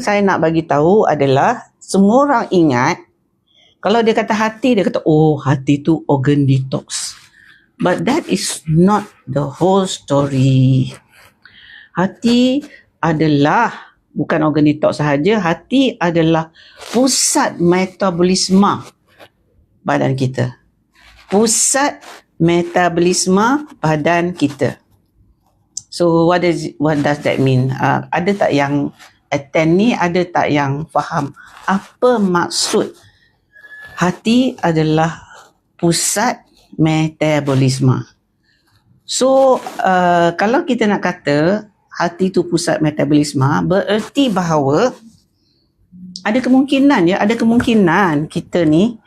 saya nak bagi tahu adalah semua orang ingat kalau dia kata hati, dia kata oh hati tu organ detox. But that is not the whole story. Hati adalah bukan organ detox sahaja, hati adalah pusat metabolisme badan kita. Pusat metabolisme badan kita. So what does that mean? Ada tak yang attend ni, ada tak yang faham apa maksud hati adalah pusat metabolisme? So kalau kita nak kata hati tu pusat metabolisme, bererti bahawa ada kemungkinan kita ni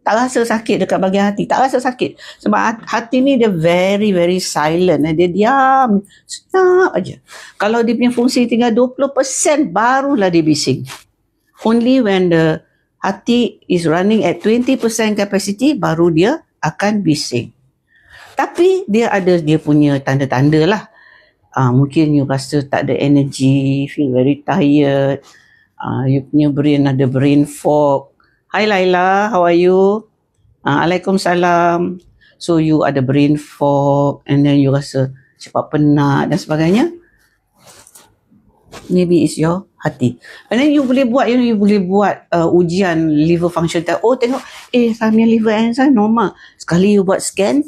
tak rasa sakit dekat bahagian hati. Tak rasa sakit. Sebab hati ni dia very, very silent. Dia diam. Sekejap aja. Kalau dia punya fungsi tinggal 20%, barulah dia bising. Only when the hati is running at 20% capacity, baru dia akan bising. Tapi dia ada dia punya tanda-tanda lah. Mungkin you rasa tak ada energy, feel very tired. You punya brain ada brain fog. Hi Laila, how are you? Waalaikumsalam. So you ada brain fog and then you rasa cepat penat dan sebagainya. Maybe it's your hati. And then you boleh buat ujian liver function test. Oh tengok, saya punya liver enzyme normal. Sekali you buat scan,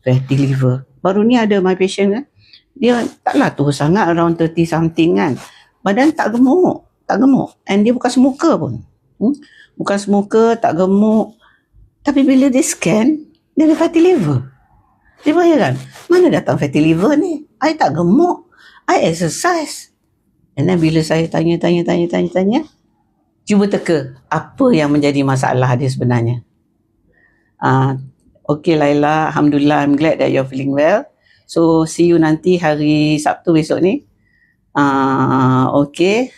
fatty liver. Baru ni ada my patient kan. Dia taklah tua sangat, around 30 something kan. Badan tak gemuk. And dia bukan smoker pun. Bukan smoker, tak gemuk. Tapi bila dia scan, dia ada fatty liver. Dia bayangkan, mana datang fatty liver ni? I tak gemuk. I exercise. And then bila saya tanya, cuba teka apa yang menjadi masalah dia sebenarnya. Okay Laila, Alhamdulillah, I'm glad that you're feeling well. So see you nanti hari Sabtu besok ni. Okay.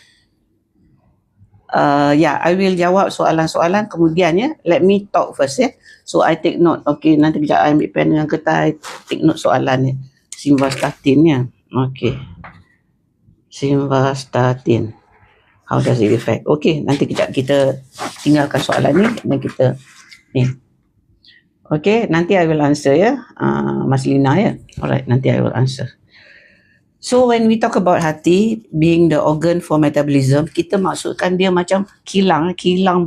I will jawab soalan-soalan kemudian ya. Let me talk first ya. So I take note. Okay, nanti kejap I ambil pen dengan kertas, I take note soalan ni. Simvastatin ya. Okay. Simvastatin. How does it affect? Okay, nanti kejap kita tinggalkan soalan ni dan kita ni. Okay, nanti I will answer ya. Mas Lina ya. Alright, nanti I will answer. So when we talk about hati being the organ for metabolism, kita maksudkan dia macam kilang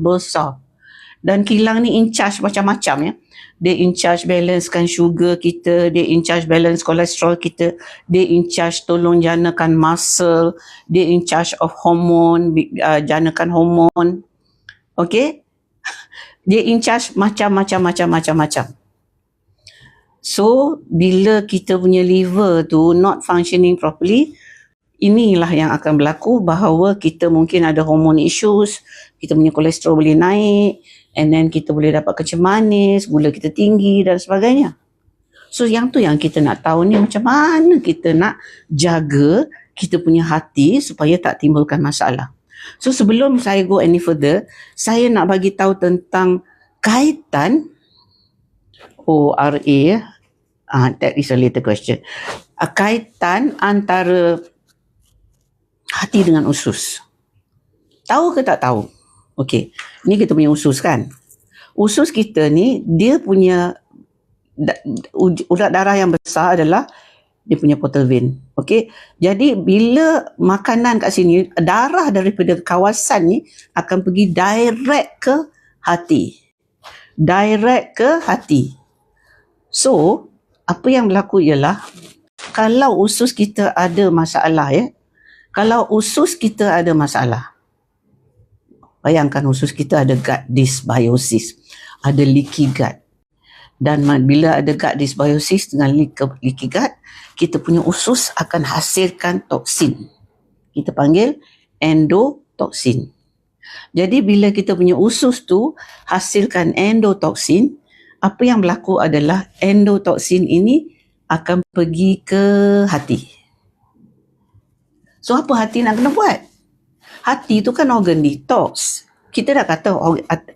besar. Dan kilang ni in charge macam-macam ya. Dia in charge balancekan sugar kita, dia in charge balance kolesterol kita, dia in charge tolong janakan muscle, dia in charge of hormone, janakan hormon. Okay? Dia in charge macam-macam. So, bila kita punya liver tu not functioning properly, inilah yang akan berlaku bahawa kita mungkin ada hormone issues, kita punya kolesterol boleh naik, and then kita boleh dapat kecil manis, gula kita tinggi dan sebagainya. So, yang tu yang kita nak tahu ni macam mana kita nak jaga kita punya hati supaya tak timbulkan masalah. So, sebelum saya go any further, saya nak bagi tahu tentang kaitan ORA. That is a later question. Kaitan antara hati dengan usus. Tahu ke tak tahu? Okey, ni kita punya usus kan. Usus kita ni, dia punya urat darah yang besar adalah dia punya portal vein. Okey, jadi bila makanan kat sini, darah daripada kawasan ni akan pergi direct ke hati. So, apa yang berlaku ialah kalau usus kita ada masalah ya. Kalau usus kita ada masalah. Bayangkan usus kita ada gut dysbiosis, ada leaky gut. Dan bila ada gut dysbiosis dengan leaky gut, kita punya usus akan hasilkan toksin. Kita panggil endotoksin. Jadi bila kita punya usus tu hasilkan endotoksin, apa yang berlaku adalah endotoksin ini akan pergi ke hati. So apa hati nak kena buat? Hati tu kan organ detox. Kita dah kata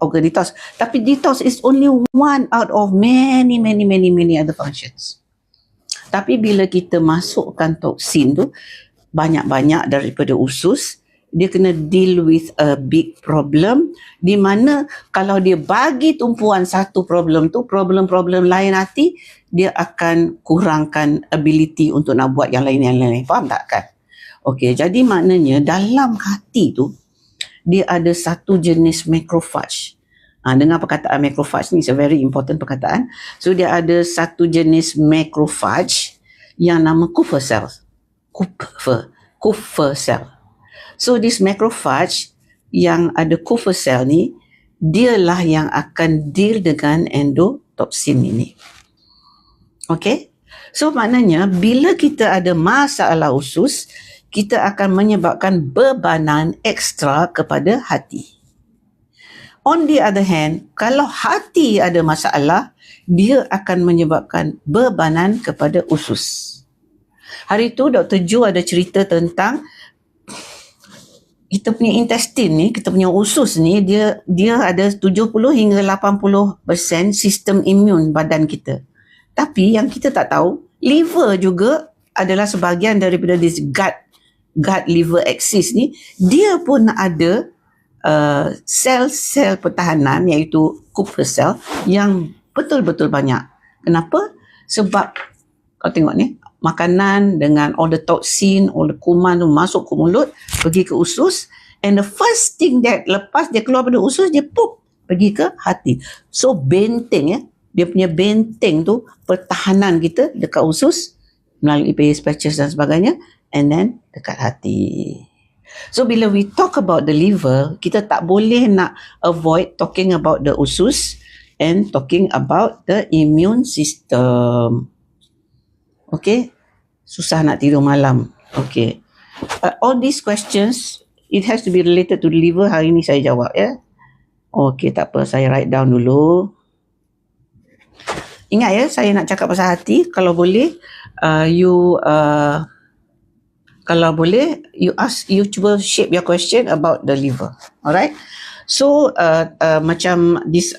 organ detox. Tapi detox is only one out of many other functions. Tapi bila kita masukkan toksin tu, banyak-banyak daripada usus, dia kena deal with a big problem, di mana kalau dia bagi tumpuan satu problem tu, problem-problem lain hati, dia akan kurangkan ability untuk nak buat yang lain-lain. Faham tak kan? Okey, jadi maknanya dalam hati tu dia ada satu jenis macrophage. Dengar perkataan macrophage ni, is a very important perkataan. So dia ada satu jenis macrophage yang nama Kupffer cell. Kupffer cell. So this macrophage yang ada Kupffer cell ni, dialah yang akan deal dengan endotoxin ini. Okay? So maknanya bila kita ada masalah usus, kita akan menyebabkan bebanan ekstra kepada hati. On the other hand, kalau hati ada masalah, dia akan menyebabkan bebanan kepada usus. Hari tu Dr. Ju ada cerita tentang kita punya intestine ni, kita punya usus ni, dia ada 70 hingga 80% sistem imun badan kita. Tapi yang kita tak tahu, liver juga adalah sebahagian daripada this gut liver axis ni, dia pun ada sel-sel pertahanan iaitu Kupffer cell yang betul-betul banyak. Kenapa? Sebab kau tengok ni, makanan dengan all the toxin, all the kuman tu masuk ke mulut, pergi ke usus, and the first thing that lepas dia keluar pada usus, dia pergi ke hati. So benteng dia punya benteng tu, pertahanan kita dekat usus melalui Peyer's patches dan sebagainya, and then dekat hati. So bila we talk about the liver, kita tak boleh nak avoid talking about the usus and talking about the immune system. Okay, susah nak tidur malam. Okay, all these questions, it has to be related to the liver. Hari ni saya jawab ya. Okay, tak apa, saya write down dulu. Ingat ya, saya nak cakap pasal hati. Kalau boleh, kalau boleh, you cuba shape your question about the liver. Alright. So macam this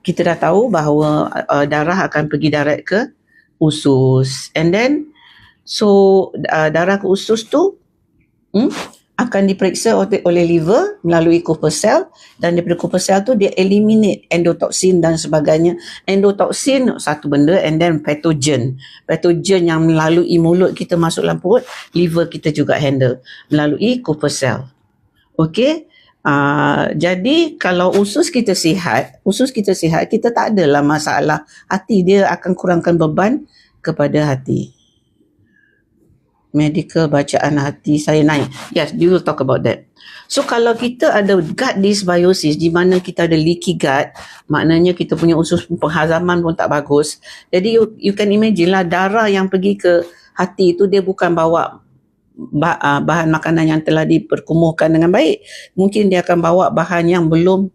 kita dah tahu bahawa darah akan pergi direct ke usus, and then so darah ke usus tu akan diperiksa oleh liver melalui Kupffer cell, dan daripada Kupffer cell tu dia eliminate endotoxin dan sebagainya. Endotoxin satu benda, and then pathogen yang melalui mulut kita masuk dalam perut, liver kita juga handle melalui Kupffer cell. Okey, jadi kalau usus kita sihat, kita tak adalah masalah hati, dia akan kurangkan beban kepada hati. Medical bacaan hati saya naik. Yes, we will talk about that. So kalau kita ada gut dysbiosis, di mana kita ada leaky gut, maknanya kita punya usus penghazaman pun tak bagus. Jadi you can imagine lah, darah yang pergi ke hati itu dia bukan bawa bahan makanan yang telah diperkumuhkan dengan baik. Mungkin dia akan bawa bahan yang belum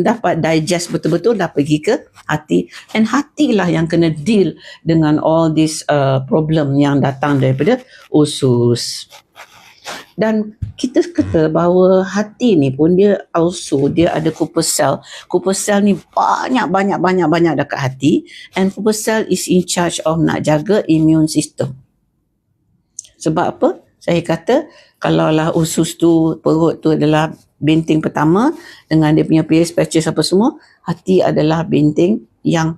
dapat digest betul-betul, dah pergi ke hati, and hatilah yang kena deal dengan all this problem yang datang daripada usus. Dan kita kata bahawa hati ni pun dia ada Kupffer cell. Kupffer cell ni banyak dekat hati, and Kupffer cell is in charge of nak jaga immune system. Sebab apa? Saya kata kalaulah usus tu, perut tu adalah benteng pertama dengan dia punya Peyer's patches apa semua, hati adalah benteng yang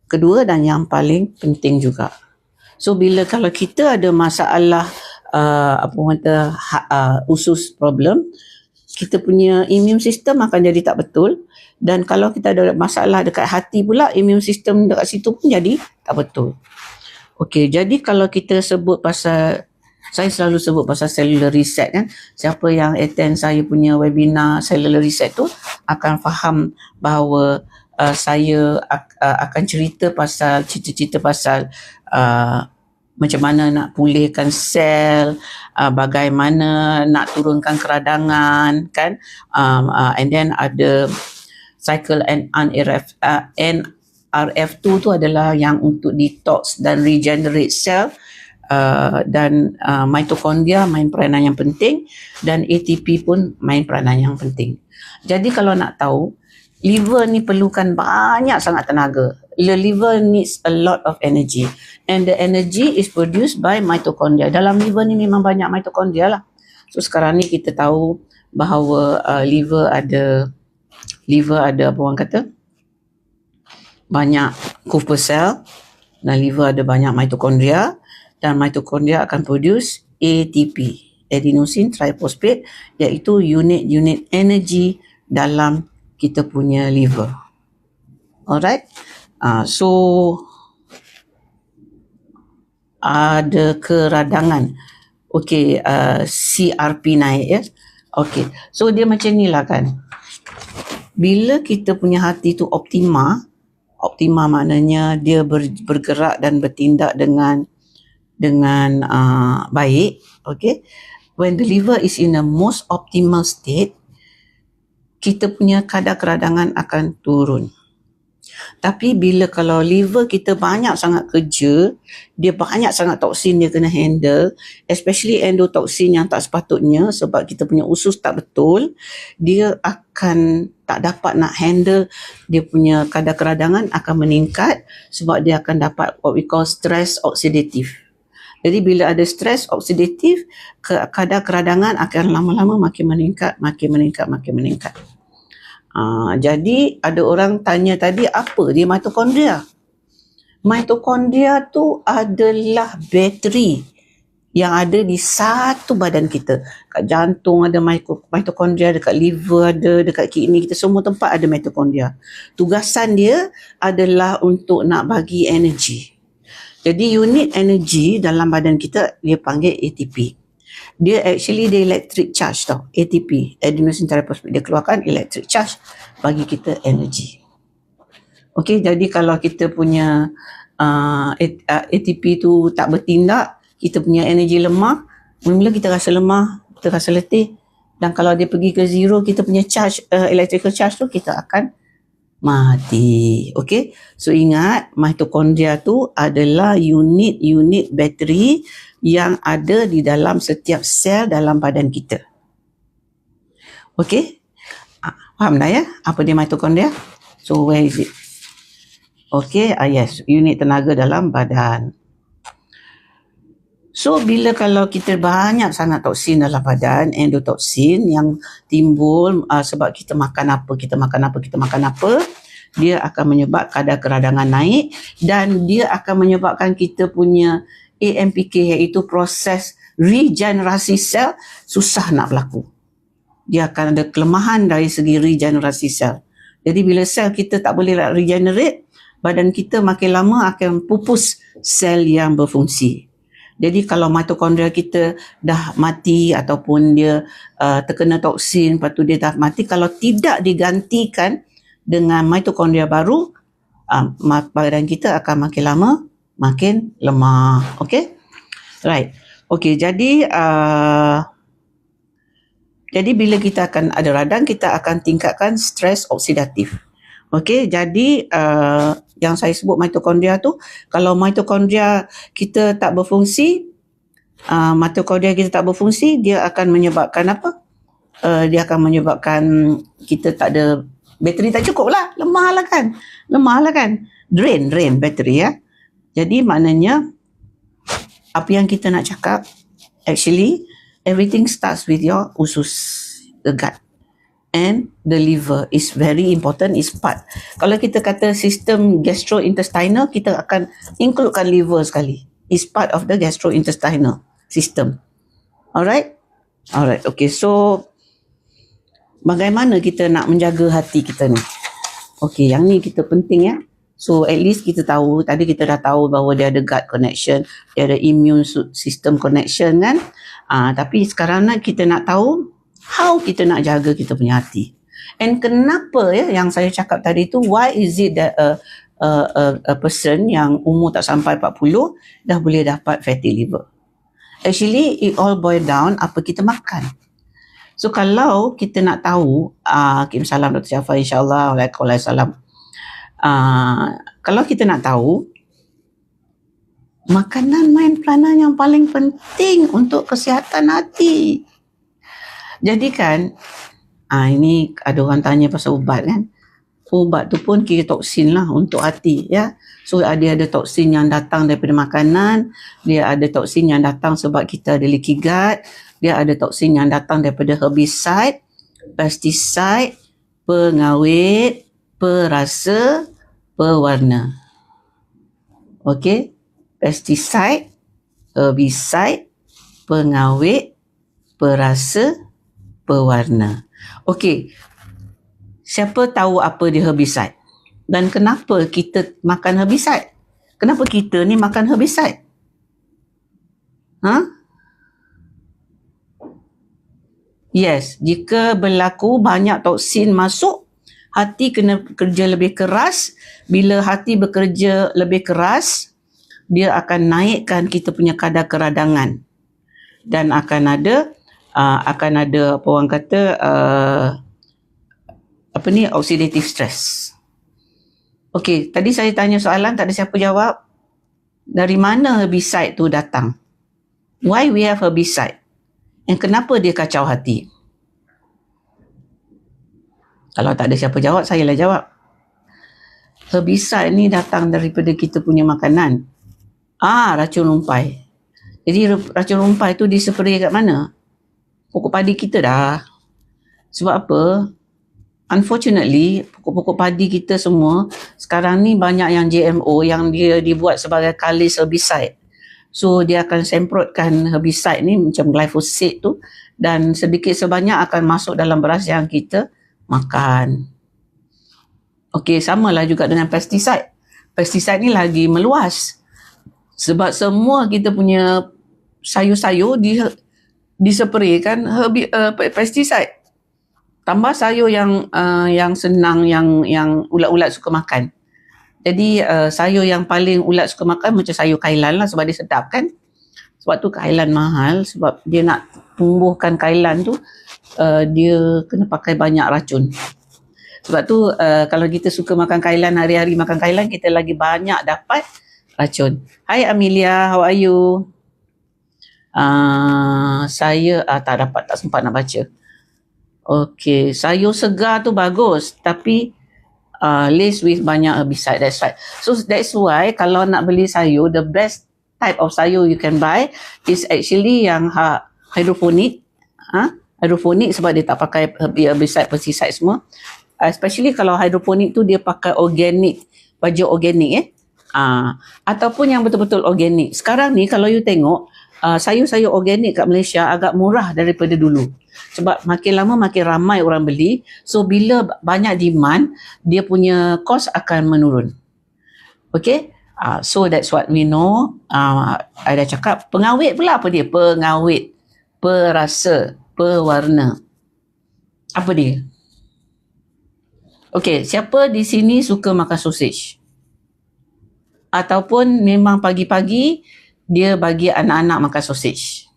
kedua dan yang paling penting juga. So kalau kita ada masalah usus problem, kita punya immune system akan jadi tak betul, dan kalau kita ada masalah dekat hati pula, immune system dekat situ pun jadi tak betul. Okey, jadi kalau kita sebut pasal, saya selalu sebut pasal cellular reset kan. Siapa yang attend saya punya webinar cellular reset tu akan faham bahawa saya akan cerita pasal macam mana nak pulihkan sel, bagaimana nak turunkan keradangan kan, and then ada cycle NRF2 tu adalah yang untuk detox dan regenerate sel, dan mitochondria main peranan yang penting, dan ATP pun main peranan yang penting. Jadi kalau nak tahu liver ni perlukan banyak sangat tenaga. The liver needs a lot of energy, and the energy is produced by mitochondria. Dalam liver ni memang banyak mitochondria lah. So sekarang ni kita tahu bahawa liver ada apa orang kata, banyak Cooper cell, dan liver ada banyak mitochondria, dan mitochondria akan produce ATP, adenosine triphosphate, iaitu unit energy dalam kita punya liver. Alright. So ada keradangan. Okay, CRP naik ya. Okay, so dia macam ni lah kan. Bila kita punya hati tu optima maknanya dia bergerak dan bertindak dengan baik. Okay, when the liver is in the most optimal state, kita punya kadar keradangan akan turun. Tapi bila kalau liver kita banyak sangat kerja, dia banyak sangat toksin dia kena handle, especially endotoksin yang tak sepatutnya, sebab kita punya usus tak betul, dia akan tak dapat nak handle, dia punya kadar keradangan akan meningkat sebab dia akan dapat what we call stress oxidative. Jadi bila ada stress oxidative, kadar keradangan akan lama-lama makin meningkat. Jadi ada orang tanya tadi, apa dia mitokondria? Mitokondria tu adalah bateri yang ada di satu badan kita. Kat jantung ada mitokondria, dekat liver ada, dekat kidney kita, semua tempat ada mitokondria. Tugasan dia adalah untuk nak bagi energi. Jadi unit energi dalam badan kita dia panggil ATP. Dia electric charge tau. ATP, adenosine triphosphate, dia keluarkan electric charge bagi kita energi. Okay, jadi kalau kita punya ATP tu tak bertindak, kita punya energi lemah, mula-mula kita rasa lemah, kita rasa letih, dan kalau dia pergi ke zero, kita punya charge, electrical charge tu, kita akan mati. Okay, so ingat, mitokondria tu adalah unit bateri yang ada di dalam setiap sel dalam badan kita. Okay, faham dah ya apa dia mitokondria? So where is it? Okay, yes, unit tenaga dalam badan. So bila kalau kita banyak sangat toksin dalam badan, endotoksin yang timbul sebab kita makan apa, dia akan menyebabkan kadar keradangan naik, dan dia akan menyebabkan kita punya AMPK, iaitu proses regenerasi sel, susah nak berlaku. Dia akan ada kelemahan dari segi regenerasi sel. Jadi bila sel kita tak boleh regenerate, badan kita makin lama akan pupus sel yang berfungsi. Jadi kalau mitokondria kita dah mati ataupun dia terkena toksin, lepas tu dia dah mati, kalau tidak digantikan dengan mitokondria baru, badan kita akan makin lama makin lemah. Okay, right. Okay, jadi bila kita akan ada radang, kita akan tingkatkan stres oksidatif. Okay, jadi yang saya sebut mitokondria tu, kalau mitokondria kita tak berfungsi, dia akan menyebabkan apa? Dia akan menyebabkan kita tak ada, bateri tak cukup lah, lemah lah kan, drain bateri ya. Jadi maknanya apa yang kita nak cakap, actually everything starts with your usus, the gut, and the liver is very important, is part. Kalau kita kata sistem gastrointestinal, kita akan includekan liver sekali, is part of the gastrointestinal system. Alright, okay, so bagaimana kita nak menjaga hati kita ni? Okay, yang ni kita penting ya. So at least kita tahu, tadi kita dah tahu bahawa dia ada gut connection, dia ada immune system connection kan. Tapi sekarang kita nak tahu how kita nak jaga kita punya hati. And kenapa ya yang saya cakap tadi tu, why is it that a person yang umur tak sampai 40 dah boleh dapat fatty liver? Actually it all boil down apa kita makan. So kalau kita nak tahu, Kim salam Dr. Jafar, insyaAllah, waalaikumsalam. Kalau kita nak tahu, makanan main peranan yang paling penting untuk kesihatan hati. Jadi kan, ini ada orang tanya pasal ubat kan. ubat tu pun kira toksin lah untuk hati, ya. So dia ada toksin yang datang daripada makanan, dia ada toksin yang datang sebab kita ada leaky gut, dia ada toksin yang datang daripada herbicide, pesticide, pengawet, perasa, pewarna. Okey, pesticide, herbicide, pengawet, perasa, pewarna. Okey, siapa tahu apa dia herbicide? Dan kenapa kita makan herbicide? Kenapa kita ni makan herbicide? Yes, jika berlaku banyak toksin masuk, hati kena bekerja lebih keras. Bila hati bekerja lebih keras, dia akan naikkan kita punya kadar keradangan. Dan akan ada apa orang kata oxidative stress. Okey, tadi saya tanya soalan, tak ada siapa jawab. Dari mana herbicide tu datang? Why we have herbicide? And kenapa dia kacau hati? Kalau tak ada siapa jawab, saya lah jawab. Herbicide ni datang daripada kita punya makanan. Racun rumpai. Jadi racun rumpai tu dispray kat mana? Pokok padi kita dah. Sebab apa? Unfortunately, pokok-pokok padi kita semua sekarang ni banyak yang GMO yang dia dibuat sebagai kalis herbicide. So dia akan semprotkan herbicide ni macam glyphosate tu dan sedikit sebanyak akan masuk dalam beras yang kita makan. Okey, samalah juga dengan pesticide. Pesticide ni lagi meluas. Sebab semua kita punya sayur-sayur dispraykan pesticide. Tambah sayur yang senang yang ulat-ulat suka makan. Jadi sayur yang paling ulat suka makan macam sayur kailan lah sebab dia sedap kan. Sebab tu kailan mahal sebab dia nak tumbuhkan kailan tu dia kena pakai banyak racun. Sebab tu kalau kita suka makan kailan, hari-hari makan kailan, kita lagi banyak dapat racun. Hai Amelia, how are you? Saya tak sempat nak baca. Okey, sayur segar tu bagus tapi laced with banyak herbicide. That's right. So that's why kalau nak beli sayur, the best type of sayur you can buy is actually yang hydroponic. Hydroponic sebab dia tak pakai herbicide, pesticide semua. Especially kalau hydroponic tu dia pakai organic, baju organic ataupun yang betul-betul organic. Sekarang ni kalau you tengok sayur-sayur organik kat Malaysia agak murah daripada dulu. Sebab makin lama makin ramai orang beli. So bila banyak demand, dia punya cost akan menurun. Okay? So that's what we know. I dah cakap. Pengawet pula apa dia? Pengawet, perasa, pewarna. Apa dia? Okay, siapa di sini suka makan sausage? Ataupun memang pagi-pagi dia bagi anak-anak makan sausage.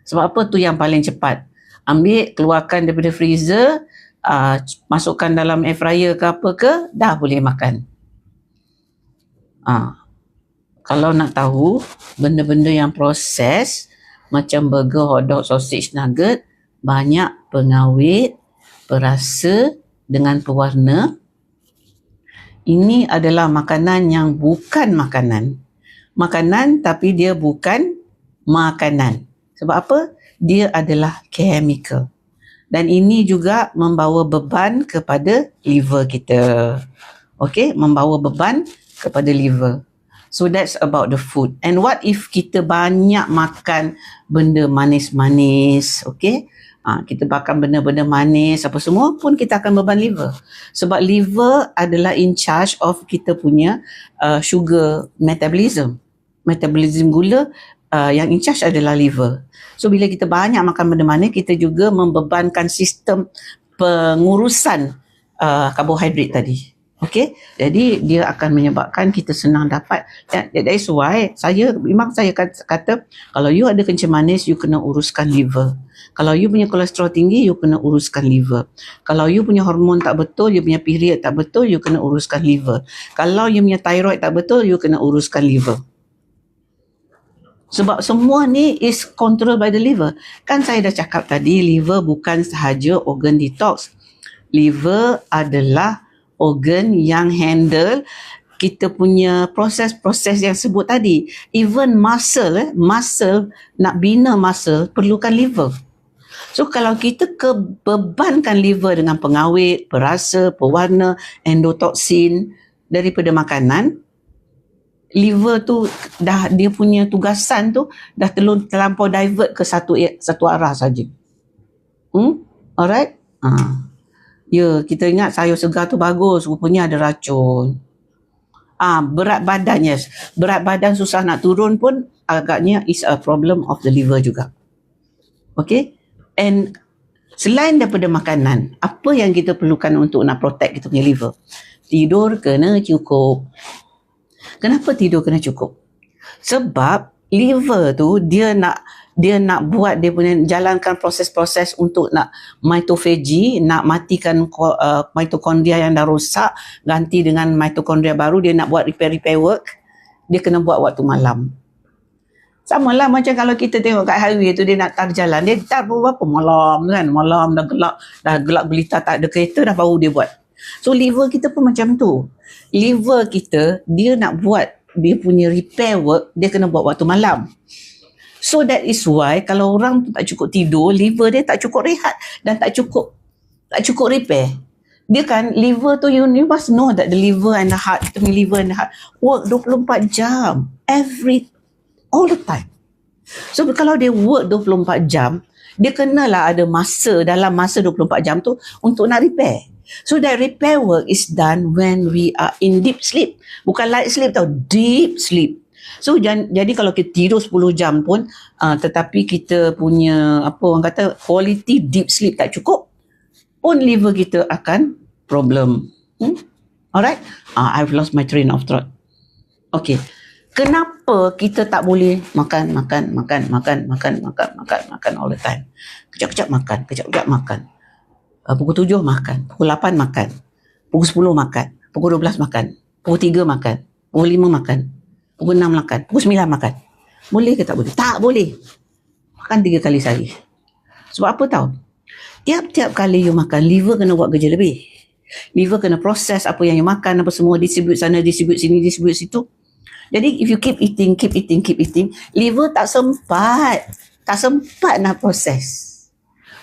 Sebab apa? Tu yang paling cepat. Ambil, keluarkan daripada freezer, masukkan dalam air fryer ke apa ke, dah boleh makan. Kalau nak tahu benda-benda yang proses macam burger, hotdog, sausage, nugget, banyak pengawet, perasa dengan pewarna. Ini adalah makanan yang bukan makanan. Makanan tapi dia bukan makanan. Sebab apa? Dia adalah chemical. Dan ini juga membawa beban kepada liver kita. Okay? Membawa beban kepada liver. So that's about the food. And what if kita banyak makan benda manis-manis? Okay? Kita makan benda-benda manis apa semua pun kita akan beban liver. Sebab liver adalah in charge of kita punya sugar metabolism. Metabolism gula yang in charge adalah liver. So bila kita banyak makan benda manis, kita juga membebankan sistem pengurusan karbohidrat tadi. Okay, jadi dia akan menyebabkan kita senang dapat. That is why saya kata kalau you ada kencing manis, you kena uruskan liver. Kalau you punya kolesterol tinggi, you kena uruskan liver. Kalau you punya hormon tak betul, you punya period tak betul, you kena uruskan liver. Kalau you punya thyroid tak betul, you kena uruskan liver. Sebab semua ni is controlled by the liver. Kan saya dah cakap tadi, liver bukan sahaja organ detox. Liver adalah organ yang handle kita punya proses-proses yang sebut tadi. Even muscle nak bina muscle perlukan liver. So kalau kita bebankan liver dengan pengawet, perasa, pewarna, endotoksin daripada makanan, liver tu dah dia punya tugasan tu dah terlampau divert ke satu arah saja. Alright? Ya, kita ingat sayur segar tu bagus, rupanya ada racun. Berat badan, yes. Berat badan susah nak turun pun agaknya is a problem of the liver juga. Okay? And selain daripada makanan, apa yang kita perlukan untuk nak protect kita punya liver? Tidur kena cukup. Kenapa tidur kena cukup? Sebab liver tu dia nak buat dia punya jalankan proses-proses untuk nak mitophagy, nak matikan mitokondria yang dah rosak, ganti dengan mitokondria baru. Dia nak buat repair work, dia kena buat waktu malam. Sama lah macam kalau kita tengok kat highway tu dia nak tar jalan, dia tar berapa malam kan, malam dah gelap gelita, tak ada kereta dah baru dia buat. So liver kita pun macam tu. Liver kita dia nak buat dia punya repair work, dia kena buat waktu malam. So that is why kalau orang tu tak cukup tidur, liver dia tak cukup rehat dan tak cukup repair. Dia kan liver tu, you must know that the liver and the heart, kita punya liver and the heart work 24 jam all the time. So kalau dia work 24 jam, dia kenalah ada masa dalam masa 24 jam tu untuk nak repair. So that repair work is done when we are in deep sleep. Bukan light sleep tau, deep sleep. So jadi kalau kita tidur 10 jam pun tetapi kita punya orang kata quality deep sleep tak cukup, pun liver kita akan problem. Alright? I've lost my train of thought. Okay. Kenapa kita tak boleh makan all the time? Kejap-kejap makan. Pukul 7 makan, pukul 8 makan, pukul 10 makan, pukul 12 makan, pukul 3 makan, pukul 5 makan, pukul 6 makan, pukul 9 makan. Boleh ke tak boleh? Tak boleh. Makan 3 kali sehari. Sebab apa tahu? Tiap-tiap kali you makan, liver kena buat kerja lebih. Liver kena proses apa yang you makan, apa semua, distribute sana, distribute sini, distribute situ. Jadi if you keep eating, liver tak sempat nak proses.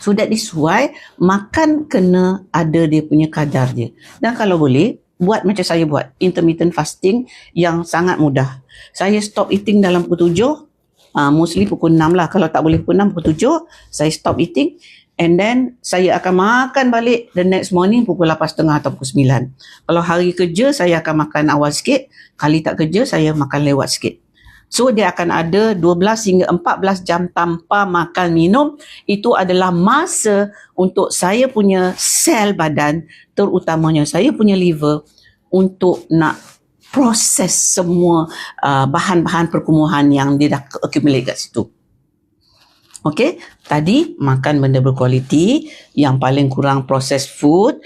So that is why makan kena ada dia punya kadar dia. Dan kalau boleh, buat macam saya buat, intermittent fasting yang sangat mudah. Saya stop eating dalam pukul 7, mostly pukul 6 lah. Kalau tak boleh pukul 6, pukul 7, saya stop eating. And then saya akan makan balik the next morning pukul 8.30 atau pukul 9. Kalau hari kerja, saya akan makan awal sikit. Kali tak kerja, saya makan lewat sikit. So dia akan ada 12 hingga 14 jam tanpa makan minum. Itu adalah masa untuk saya punya sel badan, terutamanya saya punya liver, untuk nak proses semua bahan-bahan perkumuhan yang dia dah accumulate kat situ. Okay, tadi makan benda berkualiti, yang paling kurang processed food,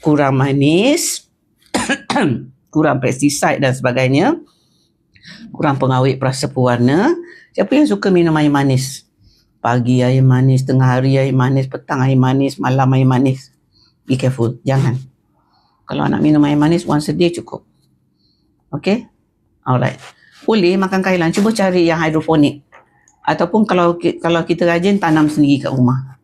kurang manis, kurang pesticide dan sebagainya, kurang pengawet perasa pewarna. Siapa yang suka minum air manis? Pagi air manis, tengah hari air manis, petang air manis, malam air manis. Be careful, jangan. Kalau nak minum air manis, once a day cukup. Okay, alright. Boleh makan kailan, cuba cari yang hidroponik. Ataupun kalau kita rajin tanam sendiri kat rumah.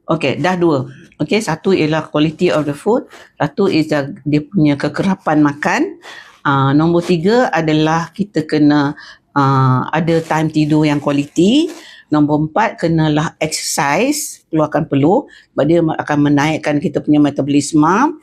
Okay, dah 2. Okay, satu ialah quality of the food. Satu is dia punya kekerapan makan. Nombor 3 adalah kita kena ada time tidur yang quality. Nombor 4, kenalah exercise, keluarkan peluh. Sebab dia akan menaikkan kita punya metabolisme.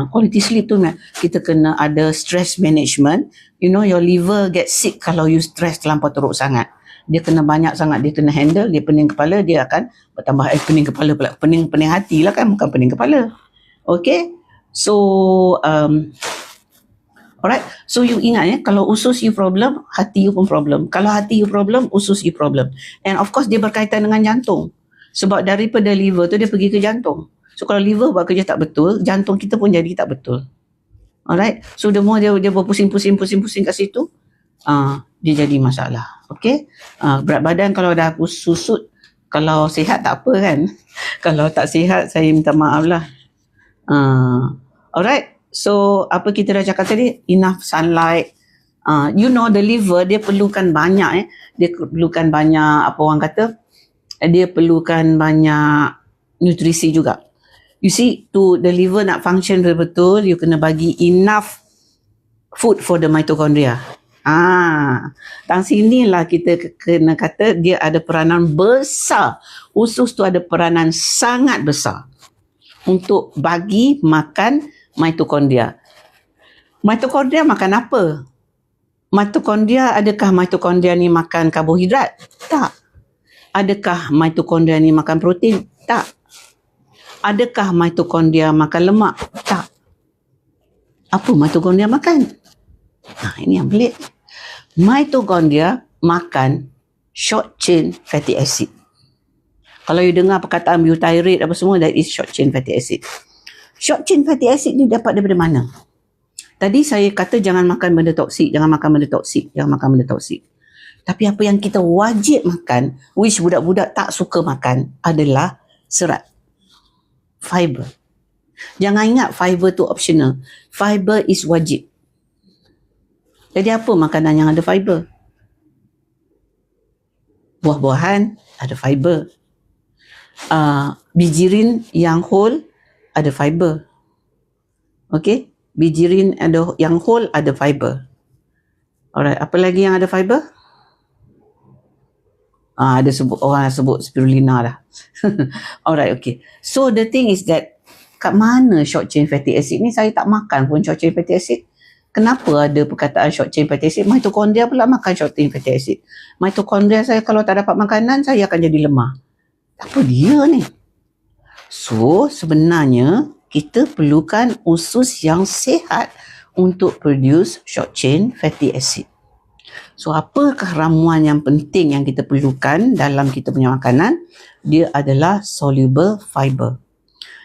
Quality sleep tu kita kena ada stress management. You know, your liver get sick kalau you stress terlampau teruk sangat. Dia kena banyak sangat, dia kena handle, dia pening kepala, dia akan bertambah pening kepala pula. Pening hati lah kan, bukan pening kepala. Okay, so alright, so you ingat kalau usus you problem, hati you pun problem. Kalau hati you problem, usus you problem. And of course dia berkaitan dengan jantung. Sebab daripada liver tu dia pergi ke jantung. So kalau liver buat kerja tak betul, jantung kita pun jadi tak betul. Alright, so the more dia berpusing-pusing kat situ, dia jadi masalah. Okay, berat badan kalau dah aku susut, kalau sihat tak apa kan. Kalau tak sihat, saya minta maaf lah. Alright, so apa kita dah cakap tadi, enough sunlight. The liver dia perlukan banyak dia perlukan banyak, apa orang kata, dia perlukan banyak nutrisi juga. You see, to the liver nak function betul-betul, you kena bagi enough food for the mitochondria. Dan sinilah kita kena kata dia ada peranan besar. Usus tu ada peranan sangat besar untuk bagi makan mitochondria. Mitochondria makan apa? Mitochondria, adakah mitochondria ni makan karbohidrat? Tak. Adakah mitochondria ni makan protein? Tak. Adakah mitochondria makan lemak? Tak. Apa mitochondria makan? Ini yang pelik. Mitochondria makan short chain fatty acid. Kalau you dengar perkataan butyrate apa semua, that is short chain fatty acid. Short chain fatty acid ni dapat daripada mana? Tadi saya kata jangan makan benda toksik, jangan makan benda toksik, jangan makan benda toksik. Tapi apa yang kita wajib makan, which budak-budak tak suka makan, adalah serat. Fiber. Jangan ingat fiber tu optional. Fiber is wajib. Jadi apa makanan yang ada fiber? Buah-buahan ada fiber. Bijirin yang whole ada fiber. Okey? Bijirin yang whole ada fiber. Alright, apa lagi yang ada fiber? Ada orang sebut spirulina dah. Alright, okay. So the thing is that, kat mana short chain fatty acid ni? Saya tak makan pun short chain fatty acid. Kenapa ada perkataan short chain fatty acid? Mitochondria pula makan short chain fatty acid. Mitochondria saya kalau tak dapat makanan, saya akan jadi lemah. Apa dia ni? So sebenarnya kita perlukan usus yang sihat untuk produce short chain fatty acid. So apakah ramuan yang penting yang kita perlukan dalam kita punya makanan? Dia adalah soluble fiber.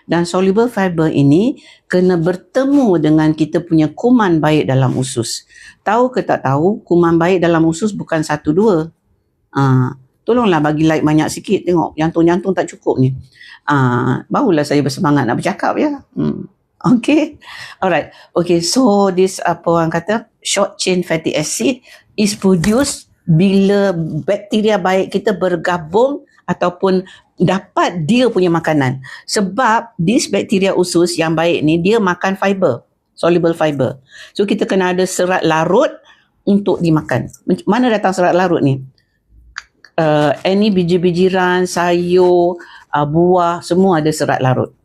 Dan soluble fiber ini kena bertemu dengan kita punya kuman baik dalam usus. Tahu ke tak tahu, kuman baik dalam usus bukan 1-2. Tolonglah bagi like banyak sikit, tengok jantung-jantung tak cukup ni. Barulah saya bersemangat nak bercakap ya. Okay. Alright. Okay, so this apa orang kata, short chain fatty acid is produced bila bakteria baik kita bergabung ataupun dapat dia punya makanan. Sebab this bakteria usus yang baik ni, dia makan fiber, soluble fiber. So kita kena ada serat larut untuk dimakan. Mana datang serat larut ni? Any biji-bijiran, sayur, buah, semua ada serat larut.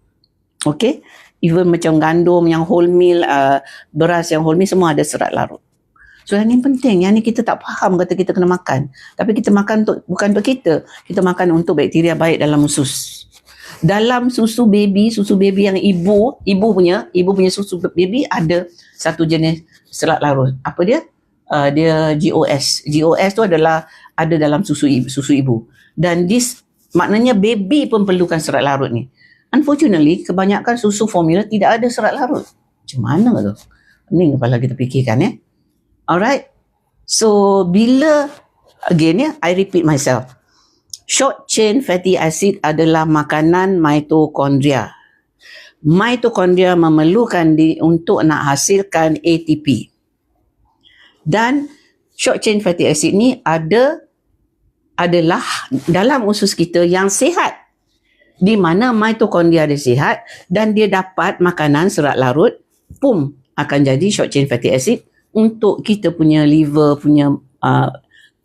Okay? Even macam gandum yang whole meal, beras yang whole meal, semua ada serat larut. So yang ni penting, yang ni kita tak faham kata kita kena makan. Tapi kita makan bukan untuk kita. Kita makan untuk bakteria baik dalam usus. Dalam susu baby yang ibu punya susu baby ada satu jenis serat larut. Apa dia? Dia GOS. GOS tu adalah ada dalam susu ibu. Dan this maknanya baby pun perlukan serat larut ni. Unfortunately, kebanyakan susu formula tidak ada serat larut. Macam mana tu? Pening kepala kita fikirkan ya. Alright. So bila, again I repeat myself. Short chain fatty acid adalah makanan mitochondria. Mitochondria memerlukan untuk nak hasilkan ATP. Dan short chain fatty acid ni adalah dalam usus kita yang sihat. Di mana mitochondria dia sihat dan dia dapat makanan serat larut, akan jadi short chain fatty acid untuk kita punya liver punya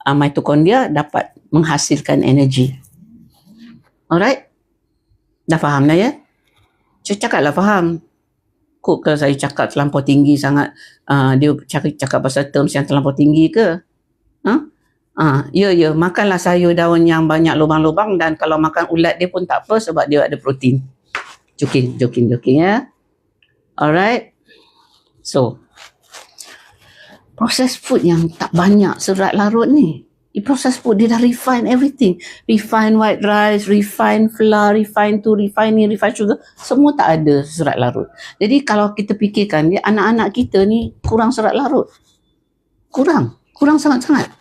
mitochondria dapat menghasilkan energi. Alright? Dah faham dah ya? Cakaplah faham. Kok kalau saya cakap terlampau tinggi sangat, dia cakap pasal terms yang terlampau tinggi ke? Ya, makanlah sayur daun yang banyak lubang-lubang, dan kalau makan ulat dia pun tak apa sebab dia ada protein. Joking ya. Alright? So, processed food yang tak banyak serat larut ni. Processed food, dia dah refine everything. Refine white rice, refine flour, refine sugar. Semua tak ada serat larut. Jadi kalau kita fikirkan, anak-anak kita ni kurang serat larut. Kurang sangat-sangat.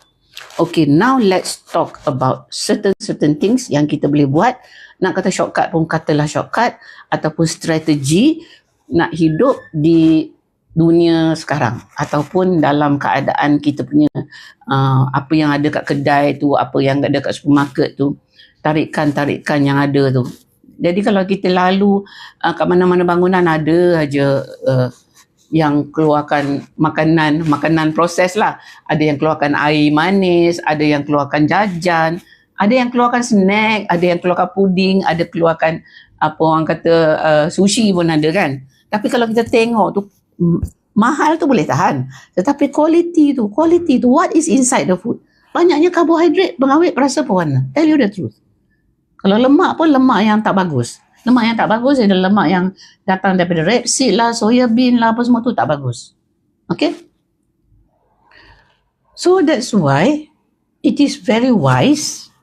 Okay, now let's talk about certain things yang kita boleh buat. Nak kata shortcut pun katalah shortcut, ataupun strategi nak hidup di dunia sekarang ataupun dalam keadaan kita punya apa yang ada kat kedai tu, apa yang ada kat supermarket tu, tarikan-tarikan yang ada tu. Jadi kalau kita lalu kat mana-mana bangunan ada aja yang keluarkan makanan proses lah. Ada yang keluarkan air manis, ada yang keluarkan jajan, ada yang keluarkan snack, ada yang keluarkan puding, ada keluarkan apa orang kata sushi pun ada kan. Tapi kalau kita tengok tu, mahal tu boleh tahan. Tetapi quality tu, what is inside the food? Banyaknya karbohidrat, pengawet, perasa, pewarna. Tell you the truth. Kalau lemak pun lemak yang tak bagus. Lemak yang tak bagus adalah lemak yang datang daripada rapeseed lah, soya bean lah, apa semua tu tak bagus. Okay? So that's why it is very wise.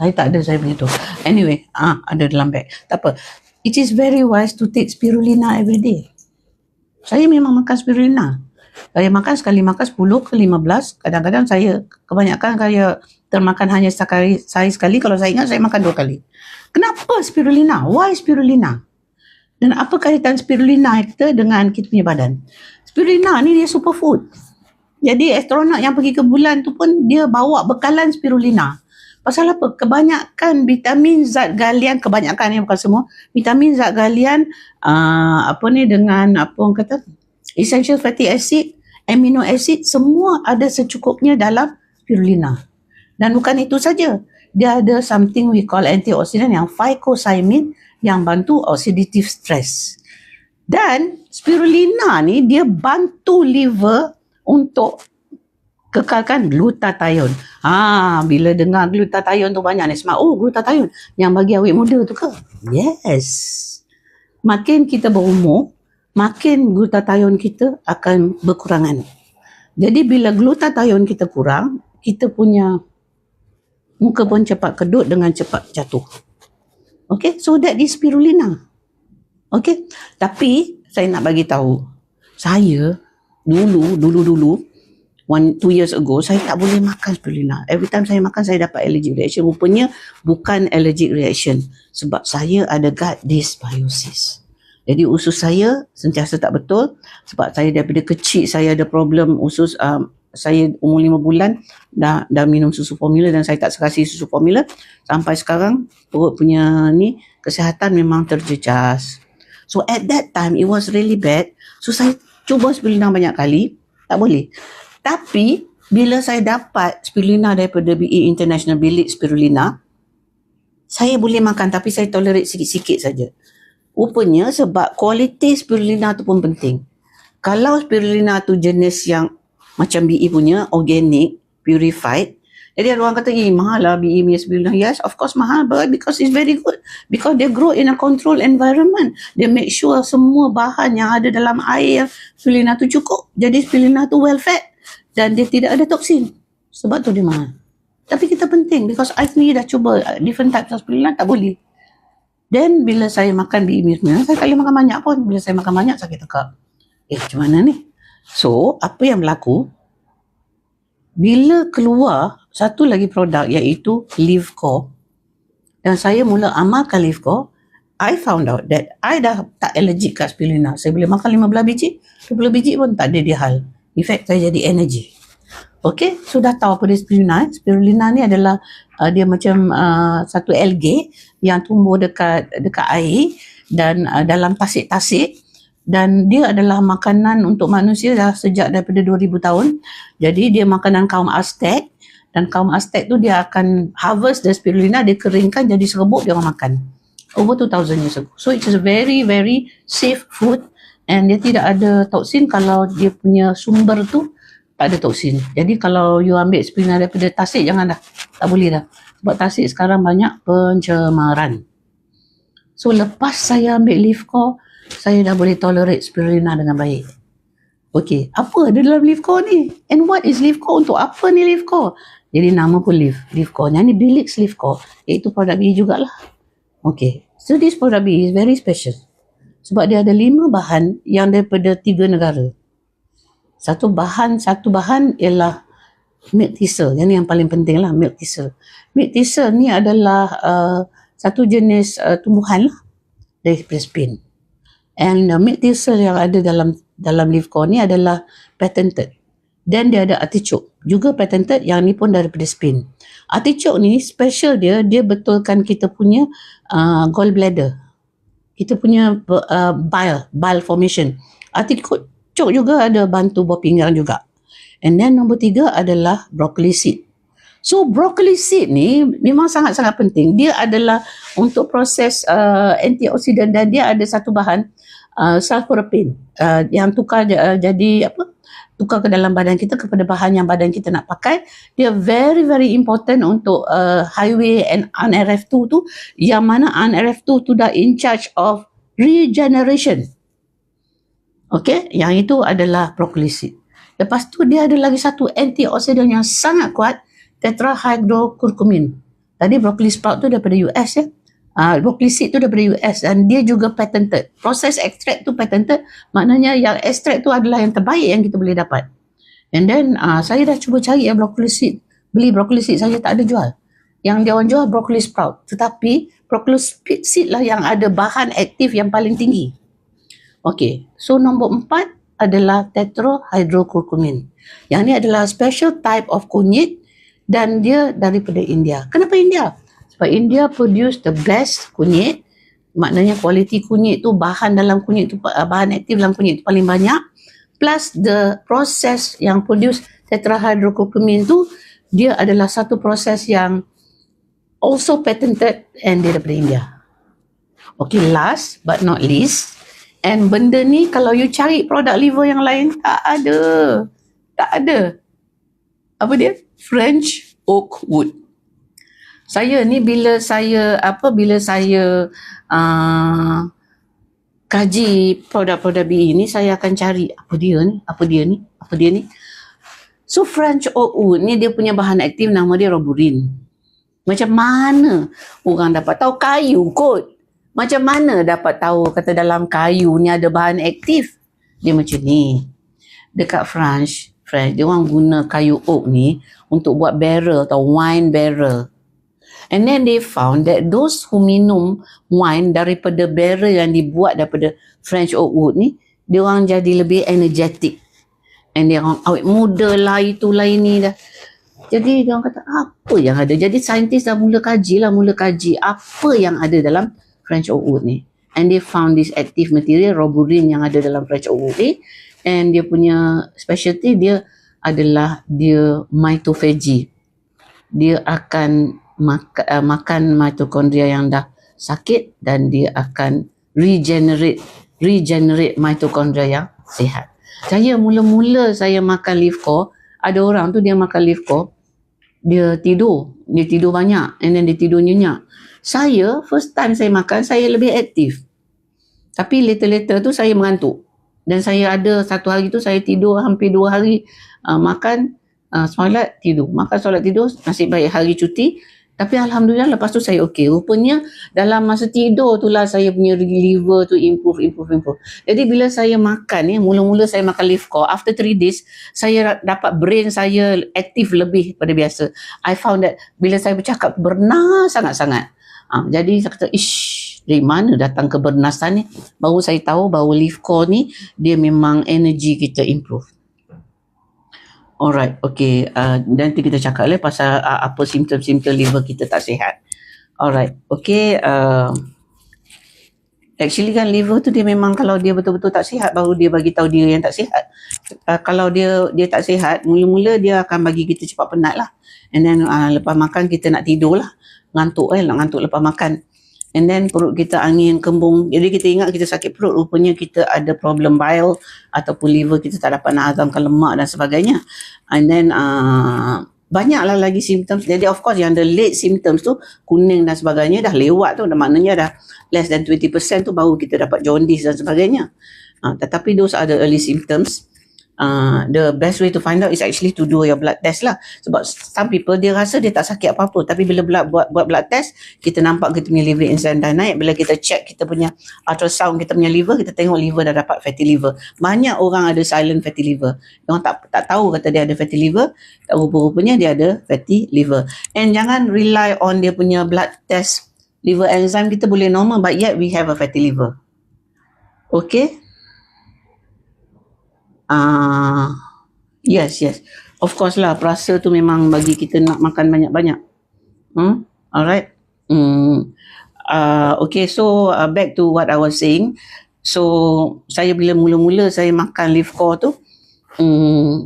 Saya tak ada, saya punya tu. Anyway, ada dalam bag. Tak apa. It is very wise to take spirulina every day. Saya memang makan spirulina. Saya makan sekali makan 10 ke 15. Kadang-kadang saya, kebanyakan saya termakan hanya sekali kalau saya ingat saya makan 2 kali. Kenapa spirulina? Why spirulina? Dan apa kaitan spirulina kita dengan kita punya badan? Spirulina ni dia superfood. Jadi astronot yang pergi ke bulan tu pun dia bawa bekalan spirulina. Pasal apa? Kebanyakan vitamin zat galian, kebanyakan ni bukan semua, vitamin zat galian dengan apa orang kata, essential fatty acid, amino acid, semua ada secukupnya dalam spirulina. Dan bukan itu saja, dia ada something we call antioxidant yang phycocyamin yang bantu oxidative stress. Dan spirulina ni dia bantu liver untuk kekalkan glutathione. Bila dengar glutathione tu banyak ni smart. Glutathione yang bagi awet muda tu ke? Yes. Makin kita berumur, makin glutathione kita akan berkurangan. Jadi bila glutathione kita kurang, kita punya muka pun cepat kedut dengan cepat jatuh. Okay, so that is spirulina. Okay, tapi saya nak bagi tahu, saya dulu 2 years ago, saya tak boleh makan spirulina. Every time saya makan, saya dapat allergic reaction. Rupanya bukan allergic reaction, sebab saya ada gut dysbiosis. Jadi usus saya sentiasa tak betul, sebab saya daripada kecil saya ada problem usus. Saya umur 5 bulan dah minum susu formula dan saya tak sekasi susu formula. Sampai sekarang perut punya ni kesihatan memang terjejas. So at that time it was really bad. So saya cuba spirulina banyak kali, tak boleh. Tapi bila saya dapat spirulina daripada BE International Bilik Spirulina, saya boleh makan tapi saya tolerate sikit-sikit saja. Rupanya sebab kualiti spirulina tu pun penting. Kalau spirulina tu jenis yang macam BE punya, organic, purified, jadi ada orang kata, mahal lah BE punya spirulina. Yes, of course mahal, but because it's very good. Because they grow in a controlled environment. They make sure semua bahan yang ada dalam air spirulina tu cukup. Jadi spirulina tu well fed. Dan dia tidak ada toksin. Sebab tu dia mahal. Tapi kita penting, because I sendiri dah cuba different types of spirulina, tak boleh. Then bila saya makan BE spirulina, saya tak boleh makan banyak pun. Bila saya makan banyak, sakit tekak. Macam mana ni? So, apa yang berlaku? Bila keluar satu lagi produk iaitu Livcore, dan saya mula amalkan Livcore, I found out that I dah tak allergic kat spirulina. Saya boleh makan 15 biji, 20 biji pun tak ada dia hal. In fact, saya jadi energy. Okay, so dah tahu apa dia spirulina. Spirulina ni adalah dia macam satu algae yang tumbuh dekat air dan dalam tasik-tasik. Dan dia adalah makanan untuk manusia dah sejak daripada 2000 tahun. Jadi dia makanan kaum Aztec. Dan kaum Aztec tu dia akan harvest the spirulina, dia keringkan jadi serbuk, dia orang makan. Over 2000 years ago. So it is a very, very safe food. And dia tidak ada toksin kalau dia punya sumber tu tak ada toksin. Jadi kalau you ambil spirulina daripada tasik, jangan dah. Tak boleh dah. Sebab tasik sekarang banyak pencemaran. So lepas saya ambil Livcore, saya dah boleh tolerate spirulina dengan baik. Okey, apa ada dalam Livcore ni? And what is Livcore? Untuk apa ni Livcore? Jadi nama pun Livcore. Yang ni Bilix Livcore. Iaitu produk BE jugalah. Okey, so this product BE is very special. Sebab dia ada 5 bahan yang daripada 3 negara. Satu bahan ialah milk thistle. Yang ni yang paling penting lah, milk thistle. Milk thistle ni adalah satu jenis tumbuhan lah dari Spain. And milk thistle yang ada dalam leaf core ni adalah patented. Then dia ada artichoke, juga patented, yang ni pun daripada Spain. Artichoke ni special dia betulkan kita punya gallbladder. Kita punya bile formation. Artichoke juga ada bantu buah pinggang juga. And then nombor 3 adalah broccoli seed. So broccoli seed ni memang sangat-sangat penting. Dia adalah untuk proses antioksidan, dan dia ada satu bahan sulforapine yang tukar ke dalam badan kita kepada bahan yang badan kita nak pakai. Dia very very important untuk highway and NRF2 tu, yang mana NRF2 tu dah in charge of regeneration. Okay, yang itu adalah broccoli seed. Lepas tu dia ada lagi satu antioksidan yang sangat kuat, tetrahydrocurcumin. Tadi broccoli sprout tu daripada US ya. Broccoli seed tu daripada US, dan dia juga patented. Proses extract tu patented, maknanya yang extract tu adalah yang terbaik yang kita boleh dapat. And then saya dah cuba cari broccoli seed. Beli broccoli seed saja tak ada jual. Yang dia orang jual broccoli sprout. Tetapi broccoli seed lah yang ada bahan aktif yang paling tinggi. Okay, so nombor 4 adalah tetrahydrocurcumin. Yang ni adalah special type of kunyit, dan dia daripada India. Kenapa India? Sebab India produce the best kunyit. Maknanya kualiti kunyit tu, bahan dalam kunyit tu, bahan aktif dalam kunyit tu paling banyak. Plus the process yang produce tetrahydrocurcumin tu, dia adalah satu proses yang also patented, and dia daripada India. Okay, last but not least, and benda ni kalau you cari produk liver yang lain, tak ada. Apa dia? French oak wood. Saya ni bila saya kaji produk-produk BE ni, saya akan cari apa dia ni. So French oak wood ni dia punya bahan aktif nama dia roburin. Macam mana orang dapat tahu? Kayu kot. Macam mana dapat tahu kata dalam kayu ni ada bahan aktif? Dia macam ni. Dekat France, dia orang guna kayu oak ni untuk buat barrel atau wine barrel. And then they found that those who minum wine daripada barrel yang dibuat daripada French oak wood ni, dia orang jadi lebih energetic. And dia orang awet muda lah, itulah ini dah. Jadi dia orang kata apa yang ada. Jadi saintis dah mula kaji apa yang ada dalam French oak wood ni. And they found this active material roburin yang ada dalam French oak wood ni. And dia punya specialty dia adalah dia mitophagy. Dia akan makan mitokondria yang dah sakit, dan dia akan regenerate mitokondria yang sihat. Saya mula-mula saya makan leaf core, ada orang tu dia makan leaf core, dia tidur banyak, and then dia tidur nyenyak. Saya first time saya makan, saya lebih aktif. Tapi later tu saya mengantuk. Dan saya ada satu hari tu saya tidur hampir 2 hari, makan, solat, tidur. Makan, solat, tidur, nasib baik hari cuti. Tapi Alhamdulillah lepas tu saya okey. Rupanya dalam masa tidur tu lah saya punya liver tu improve. Jadi bila saya makan ni, mula-mula saya makan leaf core, after 3 days, saya dapat brain saya aktif lebih pada biasa. I found that bila saya bercakap bernas sangat-sangat. Jadi saya kata, dari mana datang kebernasan ni? Baru saya tahu bahawa leaf core ni, dia memang energy kita improve. Alright, okay. Nanti kita cakap lah pasal apa simptom-simptom liver kita tak sihat. Alright, okay. Actually kan liver tu dia memang kalau dia betul-betul tak sihat, baru dia bagi tahu dia yang tak sihat. Kalau dia tak sihat, mula-mula dia akan bagi kita cepat penat lah. And then lepas makan kita nak tidur lah. Ngantuk lepas makan. And then perut kita angin, kembung. Jadi kita ingat kita sakit perut, rupanya kita ada problem bile ataupun liver kita tak dapat nak hazamkan lemak dan sebagainya. And then banyaklah lagi symptoms. Jadi of course yang the late symptoms tu, kuning dan sebagainya dah lewat tu, maknanya dah less than 20% tu baru kita dapat jaundice dan sebagainya. Tetapi those are the early symptoms. The best way to find out is actually to do your blood test lah. Sebab some people dia rasa dia tak sakit apa-apa, tapi bila buat blood test, kita nampak kita punya liver enzyme dah naik. Bila kita check kita punya ultrasound kita punya liver, kita tengok liver dah dapat fatty liver. Banyak orang ada silent fatty liver. Orang tak tahu kata dia ada fatty liver, rupa-rupanya dia ada fatty liver. And jangan rely on dia punya blood test liver enzyme kita boleh normal, but yet we have a fatty liver. Okay. Yes. Of course lah, perasa tu memang bagi kita nak makan banyak-banyak. Alright. Okay, so back to what I was saying. So, saya bila mula-mula saya makan leaf core tu,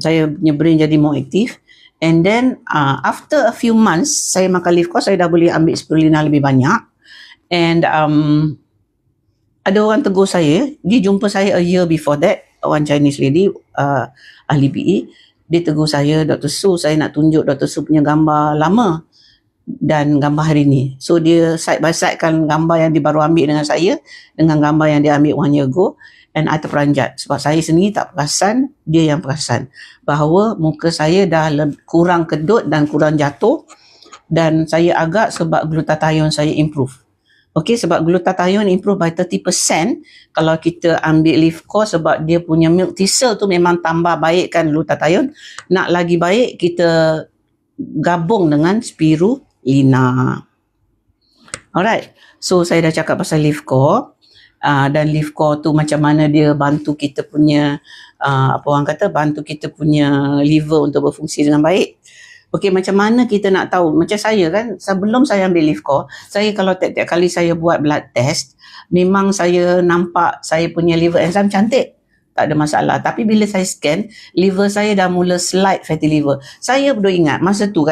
saya punya brain jadi more aktif. And then, after a few months, saya makan leaf core, saya dah boleh ambil spirulina lebih banyak. And ada orang tegur saya, dia jumpa saya a year before that, one Chinese lady, ahli PE. Dia tegur saya, Dr. Su, saya nak tunjuk Dr. Su punya gambar lama dan gambar hari ni. So dia side by side kan gambar yang dia baru ambil dengan saya dengan gambar yang dia ambil 1 year ago, and I terperanjat sebab saya sendiri tak perasan, dia yang perasan bahawa muka saya dah kurang kedut dan kurang jatuh, dan saya agak sebab glutathione saya improve. Okay, sebab glutathione improve by 30% kalau kita ambil leaf core, sebab dia punya milk thistle tu memang tambah baik kan glutathione. Nak lagi baik kita gabung dengan spirulina. Alright, so saya dah cakap pasal leaf core, dan leaf core tu macam mana dia bantu kita punya apa orang kata, bantu kita punya liver untuk berfungsi dengan baik. Okey, macam mana kita nak tahu? Macam saya kan, sebelum saya ambil leaf core, saya kalau tiap-tiap kali saya buat blood test, memang saya nampak saya punya liver enzyme cantik. Tak ada masalah. Tapi bila saya scan, liver saya dah mula slight fatty liver. Saya perlu ingat, masa tu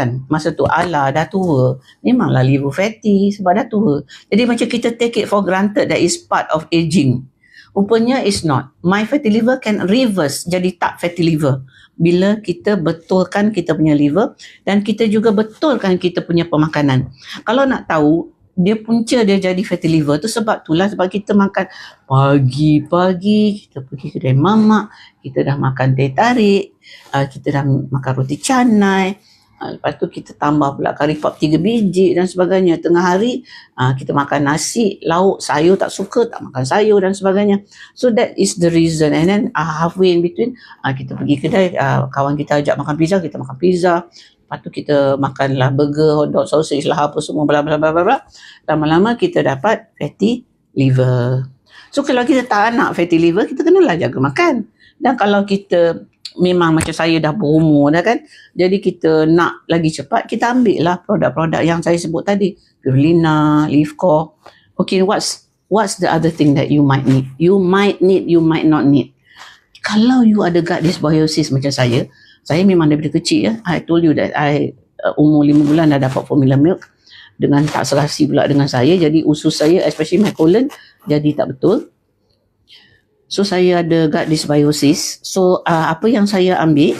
ala dah tua. Memanglah liver fatty sebab dah tua. Jadi macam kita take it for granted that is part of aging. Rupanya is not. My fatty liver can reverse jadi tak fatty liver bila kita betulkan kita punya liver dan kita juga betulkan kita punya pemakanan. Kalau nak tahu dia punca dia jadi fatty liver tu sebab kita makan pagi-pagi, kita pergi kedai mamak, kita dah makan teh tarik, kita dah makan roti canai, lepas tu kita tambah pula kari pap 3 biji dan sebagainya. Tengah hari kita makan nasi, lauk, sayur tak suka, tak makan sayur dan sebagainya. So that is the reason. And then halfway in between kita pergi kedai, kawan kita ajak makan pizza, kita makan pizza. Lepas tu kita makanlah burger, hotdog, sausage lah, apa semua, bla bla bla bla bla. Lama-lama kita dapat fatty liver. So kalau kita tak nak fatty liver, kita kenalah jaga makan. Dan kalau kita memang macam saya dah berumur dah kan, jadi kita nak lagi cepat, kita ambil lah produk-produk yang saya sebut tadi, spirulina, leaf core. Okay, what's the other thing that you might need? You might not need. Kalau you ada gut dysbiosis macam saya memang daripada kecil ya, I told you that I umur 5 bulan dah dapat formula milk, dengan tak serasi pula dengan saya, jadi usus saya, especially my colon, jadi tak betul. So saya ada gut dysbiosis. So apa yang saya ambil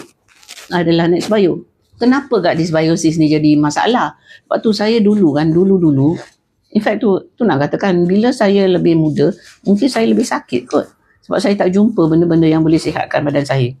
adalah Nextbio. Kenapa gut dysbiosis ni jadi masalah? Sebab tu saya dulu, in fact tu nak katakan, bila saya lebih muda, mungkin saya lebih sakit kot. Sebab saya tak jumpa benda-benda yang boleh sihatkan badan saya.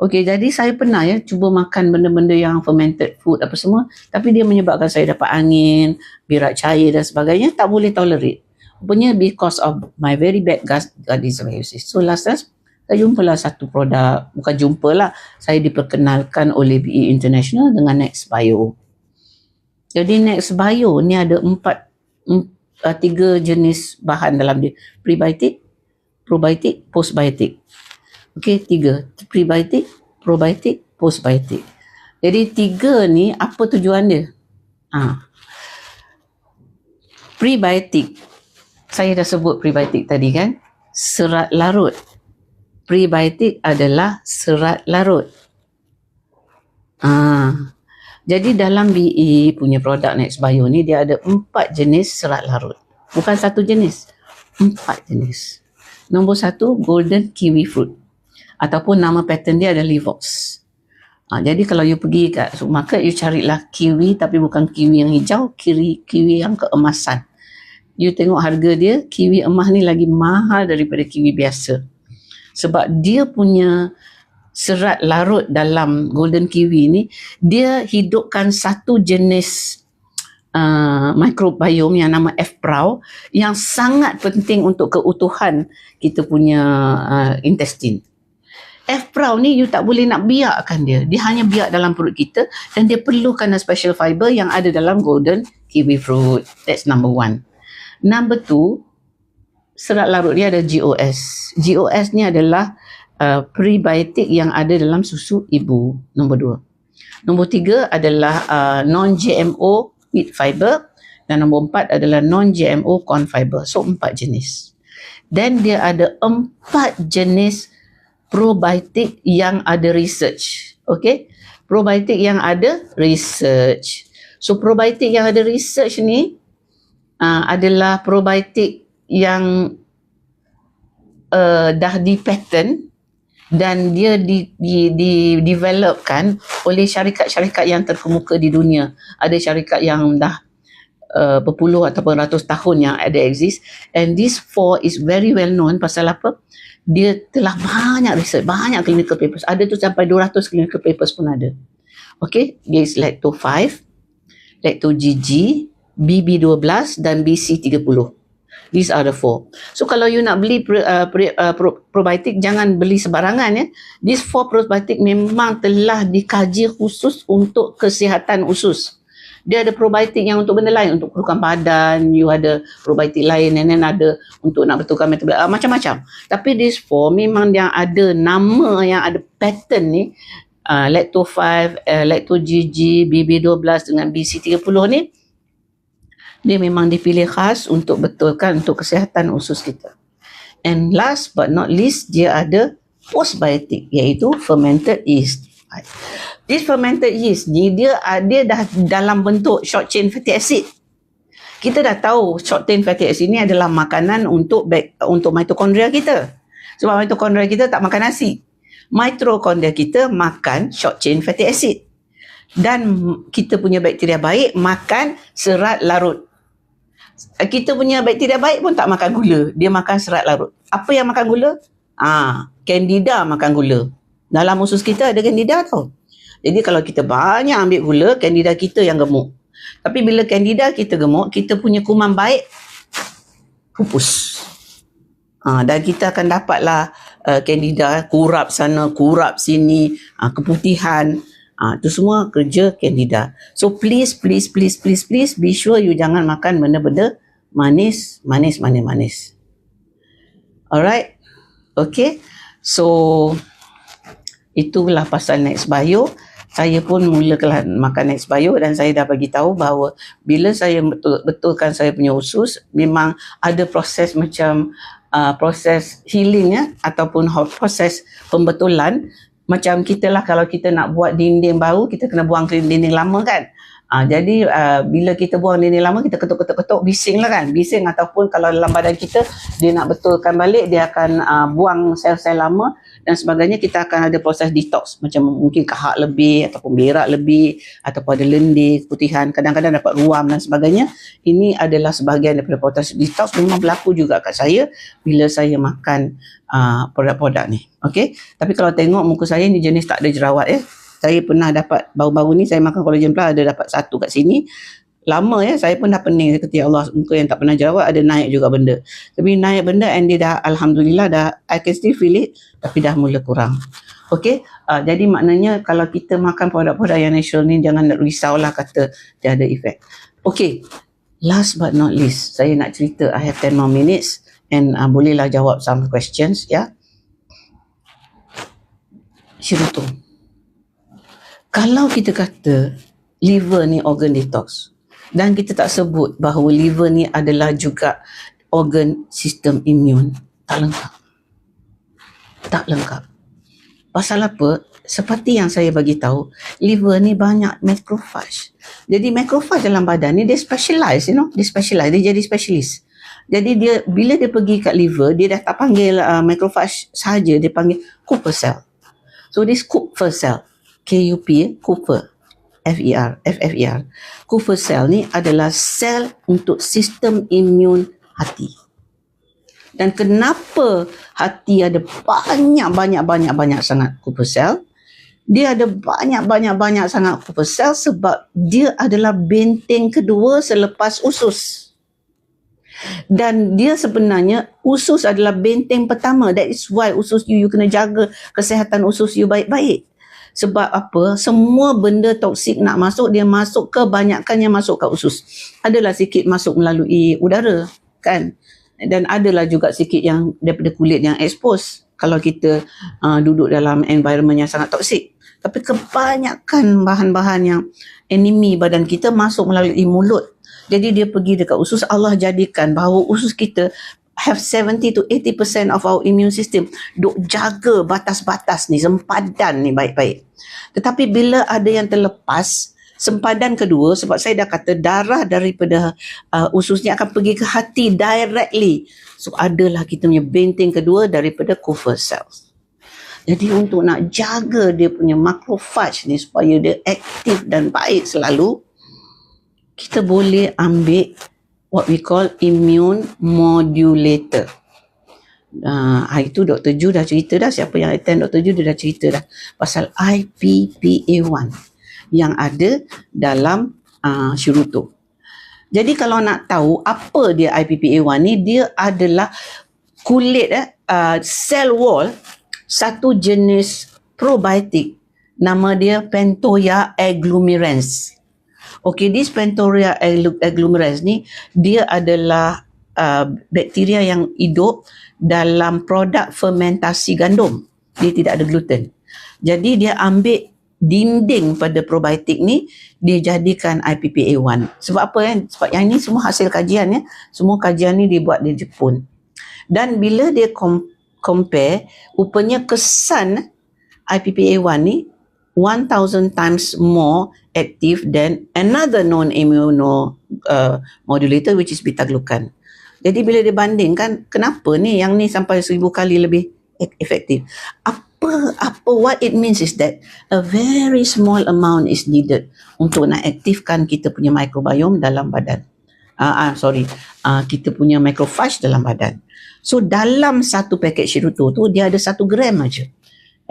Okey, jadi saya pernah cuba makan benda-benda yang fermented food apa semua, tapi dia menyebabkan saya dapat angin, birat cair dan sebagainya, tak boleh tolerate. Rupanya because of my very bad gut dysbiosis. So last time saya jumpalah satu produk, bukan jumpalah, saya diperkenalkan oleh BE International dengan Nextbio. Jadi Nextbio ni ada 3 jenis bahan dalam dia. Prebiotik, probiotik, postbiotik. Okey, 3. Prebiotik, probiotik, postbiotik. Jadi 3 ni apa tujuan dia? Prebiotik, saya dah sebut prebiotik tadi kan, serat larut. Prebiotik adalah serat larut. Jadi dalam BE punya produk Nextbio ni, dia ada 4 jenis serat larut. Bukan 1 jenis, 4 jenis. Nombor 1, golden kiwi fruit, ataupun nama patent dia adalah Livox. Jadi kalau you pergi kat supermarket, you carilah kiwi, tapi bukan kiwi yang hijau, kiwi yang keemasan. You tengok harga dia, kiwi emas ni lagi mahal daripada kiwi biasa. Sebab dia punya serat larut dalam golden kiwi ni, dia hidupkan satu jenis microbiome yang nama F-Prau, yang sangat penting untuk keutuhan kita punya intestine. F-Prau ni you tak boleh nak biarkan dia. Dia hanya biak dalam perut kita, dan dia perlukan special fiber yang ada dalam golden kiwi fruit. That's number 1. Number 2, serat larut dia ada GOS. GOS ni adalah prebiotik yang ada dalam susu ibu, nombor 2. Nombor 3 adalah non-GMO wheat fiber dan nombor 4 adalah non-GMO corn fiber. So 4 jenis. Dan dia ada 4 jenis probiotik yang ada research. Okay? Probiotik yang ada research. So probiotik yang ada research ni adalah probiotik yang dah di-patent dan dia di-developkan oleh syarikat-syarikat yang terkemuka di dunia. Ada syarikat yang dah berpuluh ataupun ratus tahun yang ada exist, and this 4 is very well known. Pasal apa? Dia telah banyak research, banyak clinical papers. Ada tu sampai 200 clinical papers pun ada. Okay, dia is Lacto 5, Lacto GG, BB12 dan BC30. These are the 4. So kalau you nak beli probiotik, jangan beli sebarangan ya. These 4 probiotik memang telah dikaji khusus untuk kesihatan usus. Dia ada probiotik yang untuk benda lain, untuk kerukan badan, you ada probiotik lain, and then ada untuk nak betulkan metabolisme, macam-macam. Tapi these 4 memang yang ada nama, yang ada pattern ni, Lacto 5, Lacto GG, BB12 dengan BC30 ni, dia memang dipilih khas untuk betulkan untuk kesihatan usus kita. And last but not least, dia ada postbiotik, iaitu fermented yeast. This fermented yeast ni dia dah dalam bentuk short chain fatty acid. Kita dah tahu short chain fatty acid ni adalah makanan untuk mitokondria kita. Sebab mitokondria kita tak makan nasi. Mitokondria kita makan short chain fatty acid. Dan kita punya bakteria baik makan serat larut. Kita punya bakteria baik pun tak makan gula, dia makan serat larut. Apa yang makan gula? Candida makan gula. Dalam usus kita ada candida tau. Jadi kalau kita banyak ambil gula, candida kita yang gemuk. Tapi bila candida kita gemuk, kita punya kuman baik pupus. Dan kita akan dapatlah candida kurap sana, kurap sini, keputihan. Itu semua kerja candida. So please be sure you jangan makan benda-benda manis. Alright. Okay. So itulah pasal Next Bio. Saya pun mulakan makan Next Bio dan saya dah bagi tahu bahawa bila saya betulkan saya punya usus, memang ada proses macam proses healing ya, ataupun proses pembetulan. Macam kita lah, kalau kita nak buat dinding baru, kita kena buang dinding lama kan. Jadi bila kita buang dinding lama, kita ketuk-ketuk bising lah kan. Bising, ataupun kalau dalam badan kita dia nak betulkan balik, dia akan buang sel-sel lama dan sebagainya. Kita akan ada proses detox, macam mungkin kahak lebih ataupun berak lebih, ataupun ada lendir, keputihan, kadang-kadang dapat ruam dan sebagainya. Ini adalah sebahagian daripada proses detox. Memang berlaku juga kat saya bila saya makan produk-produk ni. Okay? Tapi kalau tengok muka saya ni jenis tak ada jerawat ya. Saya pernah dapat baru-baru ni saya makan collagen plus, ada dapat 1 kat sini. Lama ya, saya pun dah pening. Saya kata, ya Allah, muka yang tak pernah jerawat ada naik juga benda. Tapi naik benda and dia dah, Alhamdulillah dah, I can still feel it, tapi dah mula kurang. Okay, jadi maknanya kalau kita makan produk-produk yang natural ni, jangan risaulah kata dia ada efek. Okay, last but not least, saya nak cerita, I have 10 more minutes and bolehlah jawab some questions ya. Shiruto. Kalau kita kata liver ni organ detox dan kita tak sebut bahawa liver ni adalah juga organ sistem imun, tak lengkap. Tak lengkap. Pasal apa? Seperti yang saya bagi tahu, liver ni banyak macrophage. Jadi macrophage dalam badan ni dia specialize, dia specialize, dia jadi specialist. Jadi dia bila dia pergi kat liver, dia dah tak panggil macrophage saja, dia panggil Kupffer cell. So this Kupffer cell, KUP, Kupffer, FFER. Kupffer cell ni adalah sel untuk sistem imun hati. Dan kenapa hati ada banyak sangat Kupffer cell? Dia ada banyak sangat Kupffer cell sebab dia adalah benteng kedua selepas usus. Dan dia sebenarnya, usus adalah benteng pertama. That is why usus you kena jaga kesihatan usus you baik-baik. Sebab apa? Semua benda toksik nak masuk, dia masuk, kebanyakannya masuk ke usus. Adalah sikit masuk melalui udara, kan? dan adalah juga sikit yang daripada kulit yang expose kalau kita duduk dalam environment yang sangat toksik. Tapi kebanyakan bahan-bahan yang enemy badan kita masuk melalui mulut. Jadi dia pergi dekat usus. Allah jadikan bahawa usus kita have 70 to 80% of our immune system duk jaga batas-batas ni, sempadan ni baik-baik. Tetapi bila ada yang terlepas, sempadan kedua, sebab saya dah kata darah daripada usus ni akan pergi ke hati directly. So adalah kita punya benteng kedua daripada Kupffer cells. Jadi untuk nak jaga dia punya macrophage ni supaya dia aktif dan baik selalu, kita boleh ambil what we call immune modulator. Hari tu Dr. Ju dah cerita dah, siapa yang attend Dr. Ju dia dah cerita dah pasal IPPA1 yang ada dalam Shirutto. Jadi kalau nak tahu apa dia IPPA1 ni, dia adalah kulit cell wall satu jenis probiotik, nama dia Pentoya agglomerans. Okay, this Pentoya agglomerans ni dia adalah bakteria yang hidup dalam produk fermentasi gandum. Dia tidak ada gluten. Jadi dia ambil dinding pada probiotik ni, dia jadikan IPPA1. Sebab apa kan? Sebab yang ni semua hasil kajian ya. Semua kajian ni dibuat di Jepun. Dan bila dia compare, rupanya kesan IPPA1 ni 1000 times more active than another non-immunomodulator which is beta-glucan. Jadi bila dia bandingkan, kenapa ni yang ni sampai 1000 kali lebih efektif? What it means is that a very small amount is needed untuk nak aktifkan kita punya microbiome dalam badan. Kita punya macrophage dalam badan. So dalam satu paket Shirutto tu dia ada 1 gram aja.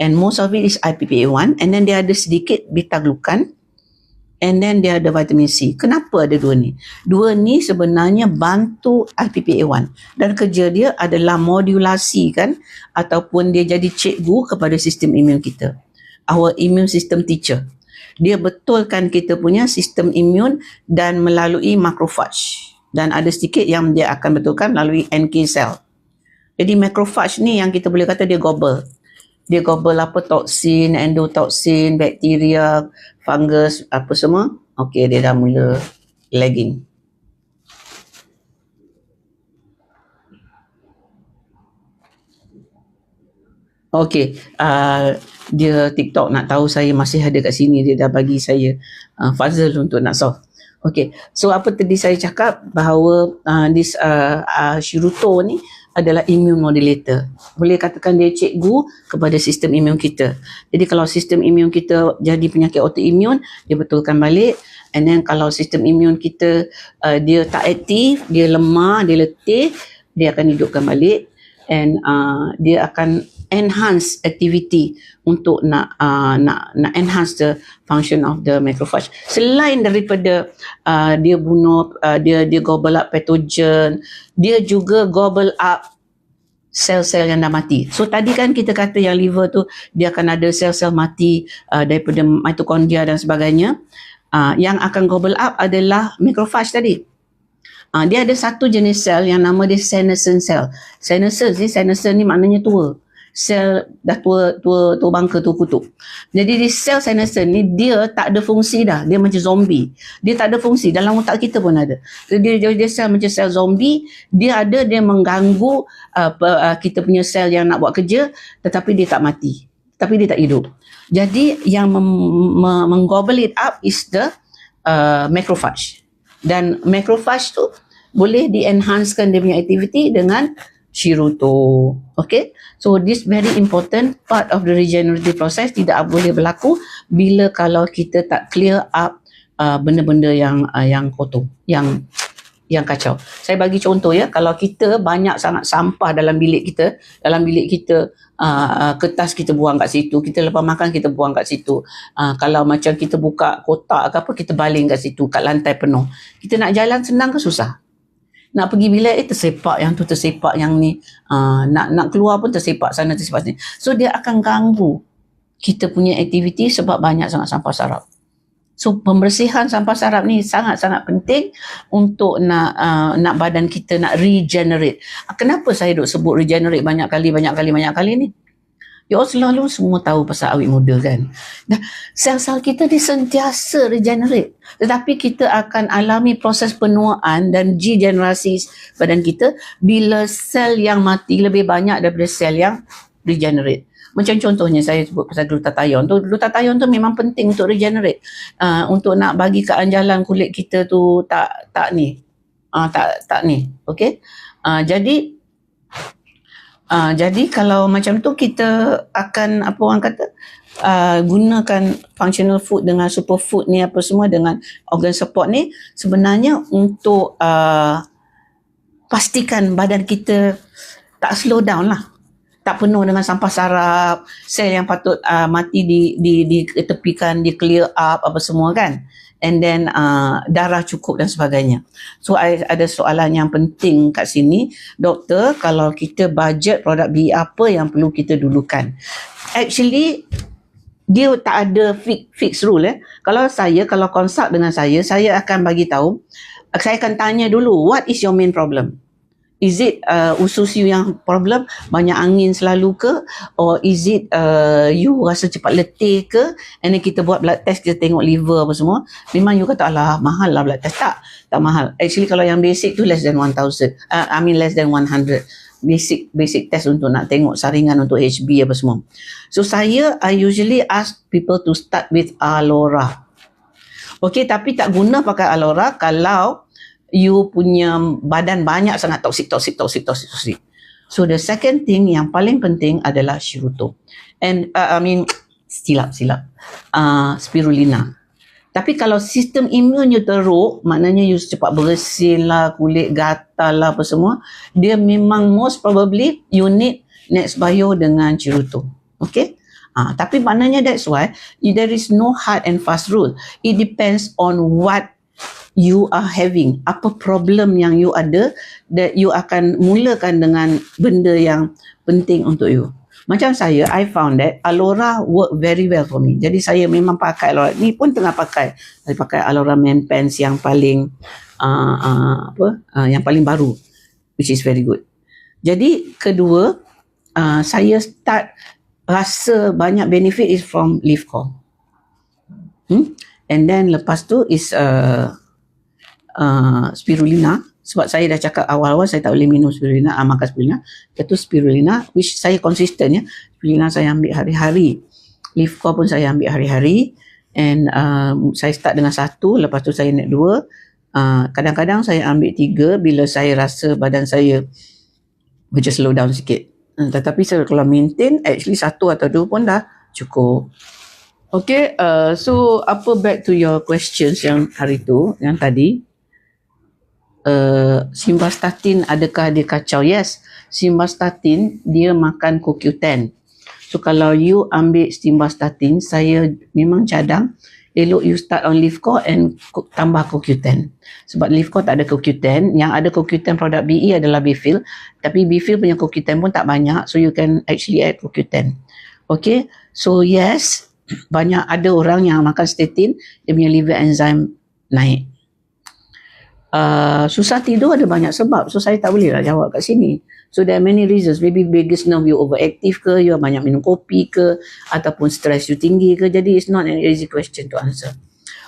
And most of it is IPPA1, and then dia ada sedikit beta-glucan, and then dia ada vitamin C. Kenapa ada dua ni? Dua ni sebenarnya bantu IPPA1 dan kerja dia adalah modulasi kan, ataupun dia jadi cikgu kepada sistem imun kita. Our immune system teacher. Dia betulkan kita punya sistem imun dan melalui macrophage. Dan ada sedikit yang dia akan betulkan melalui NK cell. Jadi macrophage ni yang kita boleh kata dia gobble. Dia gobble apa, toksin, endotoxin, bakteria, fungus, apa semua. Okey, dia dah mula lagging. Okey, dia TikTok nak tahu saya masih ada kat sini. Dia dah bagi saya puzzle untuk nak solve. Okey, so apa tadi saya cakap bahawa this Shirutto ni adalah immune modulator. Boleh katakan dia cikgu kepada sistem imun kita. Jadi kalau sistem imun kita jadi penyakit autoimun, dia betulkan balik. And then kalau sistem imun kita dia tak aktif, dia lemah, dia letih, dia akan hidupkan balik. And dia akan enhance activity untuk nak enhance the function of the macrophage. Selain daripada dia bunuh, dia gobble up pathogen, dia juga gobble up sel-sel yang dah mati. So tadi kan kita kata yang liver tu dia akan ada sel-sel mati daripada mitokondria dan sebagainya. Yang akan gobble up adalah macrophage tadi. Dia ada satu jenis sel yang nama dia senescent cell. Senescent ni maknanya tua. Sel dah tua bangka, tua kutub. Jadi di sel senescent ni dia tak ada fungsi dah. Dia macam zombie. Dia tak ada fungsi. Dalam otak kita pun ada. Dia sel macam sel zombie. Dia mengganggu kita punya sel yang nak buat kerja, tetapi dia tak mati. Tapi dia tak hidup. Jadi yang menggobble it up is the macrophage. Dan macrophage tu boleh di-enhancekan dia punya aktiviti dengan Shirutto. Okay, so this very important part of the regenerative process tidak boleh berlaku bila kalau kita tak clear up benda-benda yang kotor, yang kacau. Saya bagi contoh ya, kalau kita banyak sangat sampah dalam bilik kita, kertas kita buang kat situ, kita lepas makan kita buang kat situ. Kalau macam kita buka kotak ke apa, kita baling kat situ, kat lantai penuh. Kita nak jalan senang ke susah? Nak pergi bilik tersepak yang tu, tersepak yang ni, nak keluar pun tersepak sana, tersepak sini. So dia akan ganggu kita punya aktiviti sebab banyak sangat sampah sarap. So pembersihan sampah sarap ni sangat-sangat penting untuk nak badan kita nak regenerate. Kenapa saya duk sebut regenerate banyak kali ni? You all selalu semua tahu pasal awet muda kan. Sel-sel kita dia sentiasa regenerate. Tetapi kita akan alami proses penuaan dan degenerasi badan kita bila sel yang mati lebih banyak daripada sel yang regenerate. Macam contohnya saya sebut pasal glutathione tu. Glutathione tu memang penting untuk regenerate. Untuk nak bagi keanjalan kulit kita tu tak ni. Okay. Jadi kalau macam tu kita akan apa orang kata gunakan functional food dengan superfood ni apa semua dengan organ support ni sebenarnya untuk pastikan badan kita tak slow down lah. Tak penuh dengan sampah sarap, sel yang patut mati ditepikan, di clear up apa semua kan. And then darah cukup dan sebagainya. So ada soalan yang penting kat sini, doktor, kalau kita budget produk BE apa yang perlu kita dulukan? Actually dia tak ada fix rule. Kalau consult dengan saya akan bagi tahu, saya akan tanya dulu, what is your main problem? Is it usus you yang problem, banyak angin selalu ke, or is it you rasa cepat letih ke, and then kita buat blood test, kita tengok liver apa semua. Memang you kata alah mahal lah blood test. Tak mahal. Actually kalau yang basic tu less than 1,000, less than 100 basic test untuk nak tengok saringan untuk HB apa semua. So I usually ask people to start with Alora. Okay, tapi tak guna pakai Alora kalau you punya badan banyak sangat toksik. So the second thing yang paling penting adalah Shiruto. And silap. Spirulina. Tapi kalau sistem imun you teruk, maknanya you cepat bersin lah, kulit gatal lah apa semua, dia memang most probably you need Nexbio dengan Shiruto. Okay? Tapi maknanya that's why there is no hard and fast rule. It depends on what you are having, apa problem yang you ada, that you akan mulakan dengan benda yang penting untuk you. Macam saya, I found that Alora work very well for me. Jadi saya memang pakai Alora. Ni pun tengah pakai. Saya pakai Alora Men Pants yang paling yang paling baru, which is very good. Jadi kedua, saya start rasa banyak benefit is from leaf core. And then lepas tu is spirulina. Sebab saya dah cakap awal-awal saya tak boleh minum spirulina, makan spirulina. Itu spirulina which saya konsisten ya. Spirulina saya ambil hari-hari. Leaf core pun saya ambil hari-hari. And saya start dengan 1, lepas tu saya naik 2. Kadang-kadang saya ambil 3 bila saya rasa badan saya macam slow down sikit. Tetapi saya kalau maintain actually 1 atau 2 pun dah cukup. Okay, so back to your questions yang hari tu, yang tadi. Simvastatin adakah dia kacau? Yes, simvastatin dia makan CoQ10. So kalau you ambil simvastatin, saya memang cadang elok you start on leaf core and tambah CoQ10. Sebab leaf core tak ada CoQ10, yang ada CoQ10 produk BE adalah Bifil, tapi Bifil punya CoQ10 pun tak banyak, so you can actually add CoQ10. Okay, so yes, banyak ada orang yang makan statin, dia punya liver enzyme naik. Susah tidur ada banyak sebab, so saya tak boleh lah jawab kat sini. So there are many reasons. Maybe vagus nerve you overactive ke, you banyak minum kopi ke, ataupun stress you tinggi ke. Jadi it's not an easy question to answer.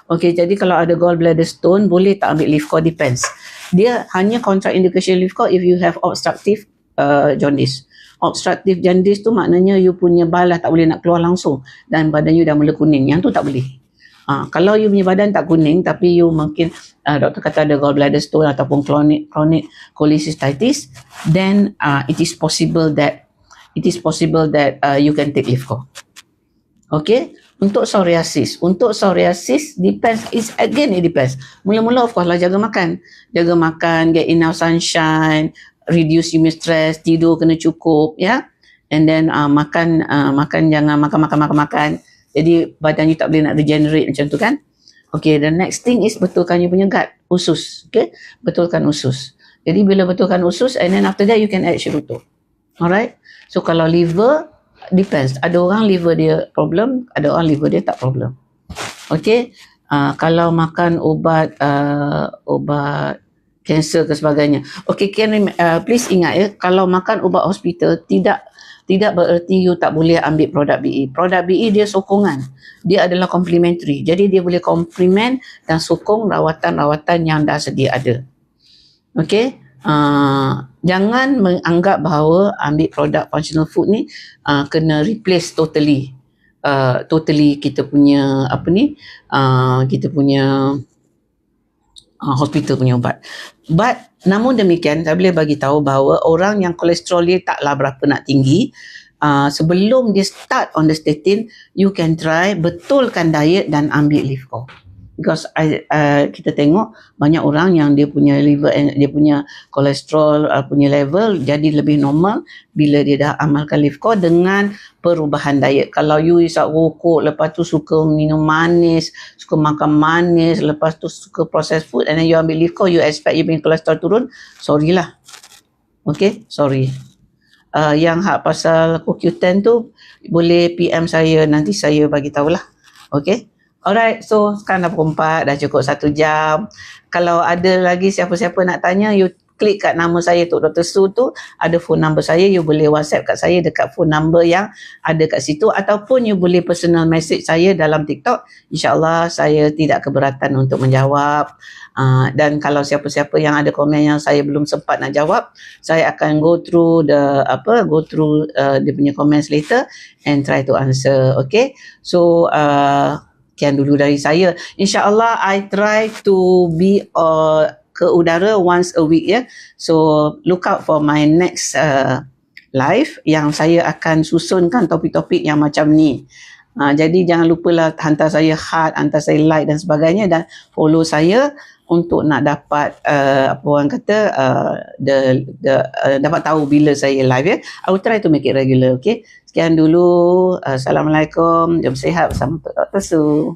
Okay, jadi kalau ada gallbladder stone, boleh tak ambil leaf core? Depends. Dia hanya contraindication leaf core if you have obstructive jaundice. Obstructive jaundice tu maknanya you punya bal dah tak boleh nak keluar langsung dan badan you dah mula kuning. Yang tu tak boleh. Kalau you punya badan tak kuning tapi you mungkin doktor kata ada gallbladder stone ataupun chronic cholecystitis, then it is possible that you can take leaf core. Okay, untuk psoriasis depends. It depends. Mula-mula of course lah jaga makan, get enough sunshine, reduce your stress, tidur kena cukup ya, and then makan jangan makan. Jadi badan you tak boleh nak regenerate macam tu kan. Okay, the next thing is betulkan you punya gut, usus. Okay, betulkan usus. Jadi bila betulkan usus, and then after that you can add Shiruto. Alright. So kalau liver, depends. Ada orang liver dia problem, ada orang liver dia tak problem. Okay. Kalau makan ubat kanser ke sebagainya. Okay, please ingat ya, kalau makan ubat hospital tidak bererti you tak boleh ambil produk BE. Produk BE dia sokongan. Dia adalah complementary. Jadi dia boleh complement dan sokong rawatan-rawatan yang dah sedia ada. Okay? Jangan menganggap bahawa ambil produk functional food ni kena replace totally kita punya kita punya hospital punya ubat. But namun demikian, saya boleh bagi tahu bahawa orang yang kolesterol dia taklah berapa nak tinggi, sebelum dia start on the statin, you can try betulkan diet dan ambil Livco. Because kita tengok banyak orang yang dia punya liver, dia punya kolesterol punya level jadi lebih normal bila dia dah amalkan Livco dengan perubahan diet. Kalau you isap rokok, lepas tu suka minum manis, suka makan manis, lepas tu suka processed food, and then you ambil Livco, you expect you punya kolesterol turun, sorry lah. Okay, sorry. Yang hak pasal CoQ10 tu boleh PM saya, nanti saya bagi tahulah. Okay. Alright, so sekarang dah pukul 4, dah cukup 1 jam. Kalau ada lagi siapa-siapa nak tanya, you klik kat nama saya Tok Dr. Su tu, ada phone number saya, you boleh WhatsApp kat saya dekat phone number yang ada kat situ, ataupun you boleh personal message saya dalam TikTok. InsyaAllah saya tidak keberatan untuk menjawab. Dan kalau siapa-siapa yang ada komen yang saya belum sempat nak jawab, saya akan go through dia punya comments later and try to answer. Okay, so sekian dulu dari saya. InsyaAllah I try to be ke udara once a week ya. So look out for my next live yang saya akan susunkan topik-topik yang macam ni. Jadi jangan lupalah hantar saya heart, hantar saya like dan sebagainya, dan follow saya untuk nak dapat apa orang kata dapat tahu bila saya live ya. I will try to make it regular. Okay, sekian dulu. Assalamualaikum, jom sihat bersama Dr. Su.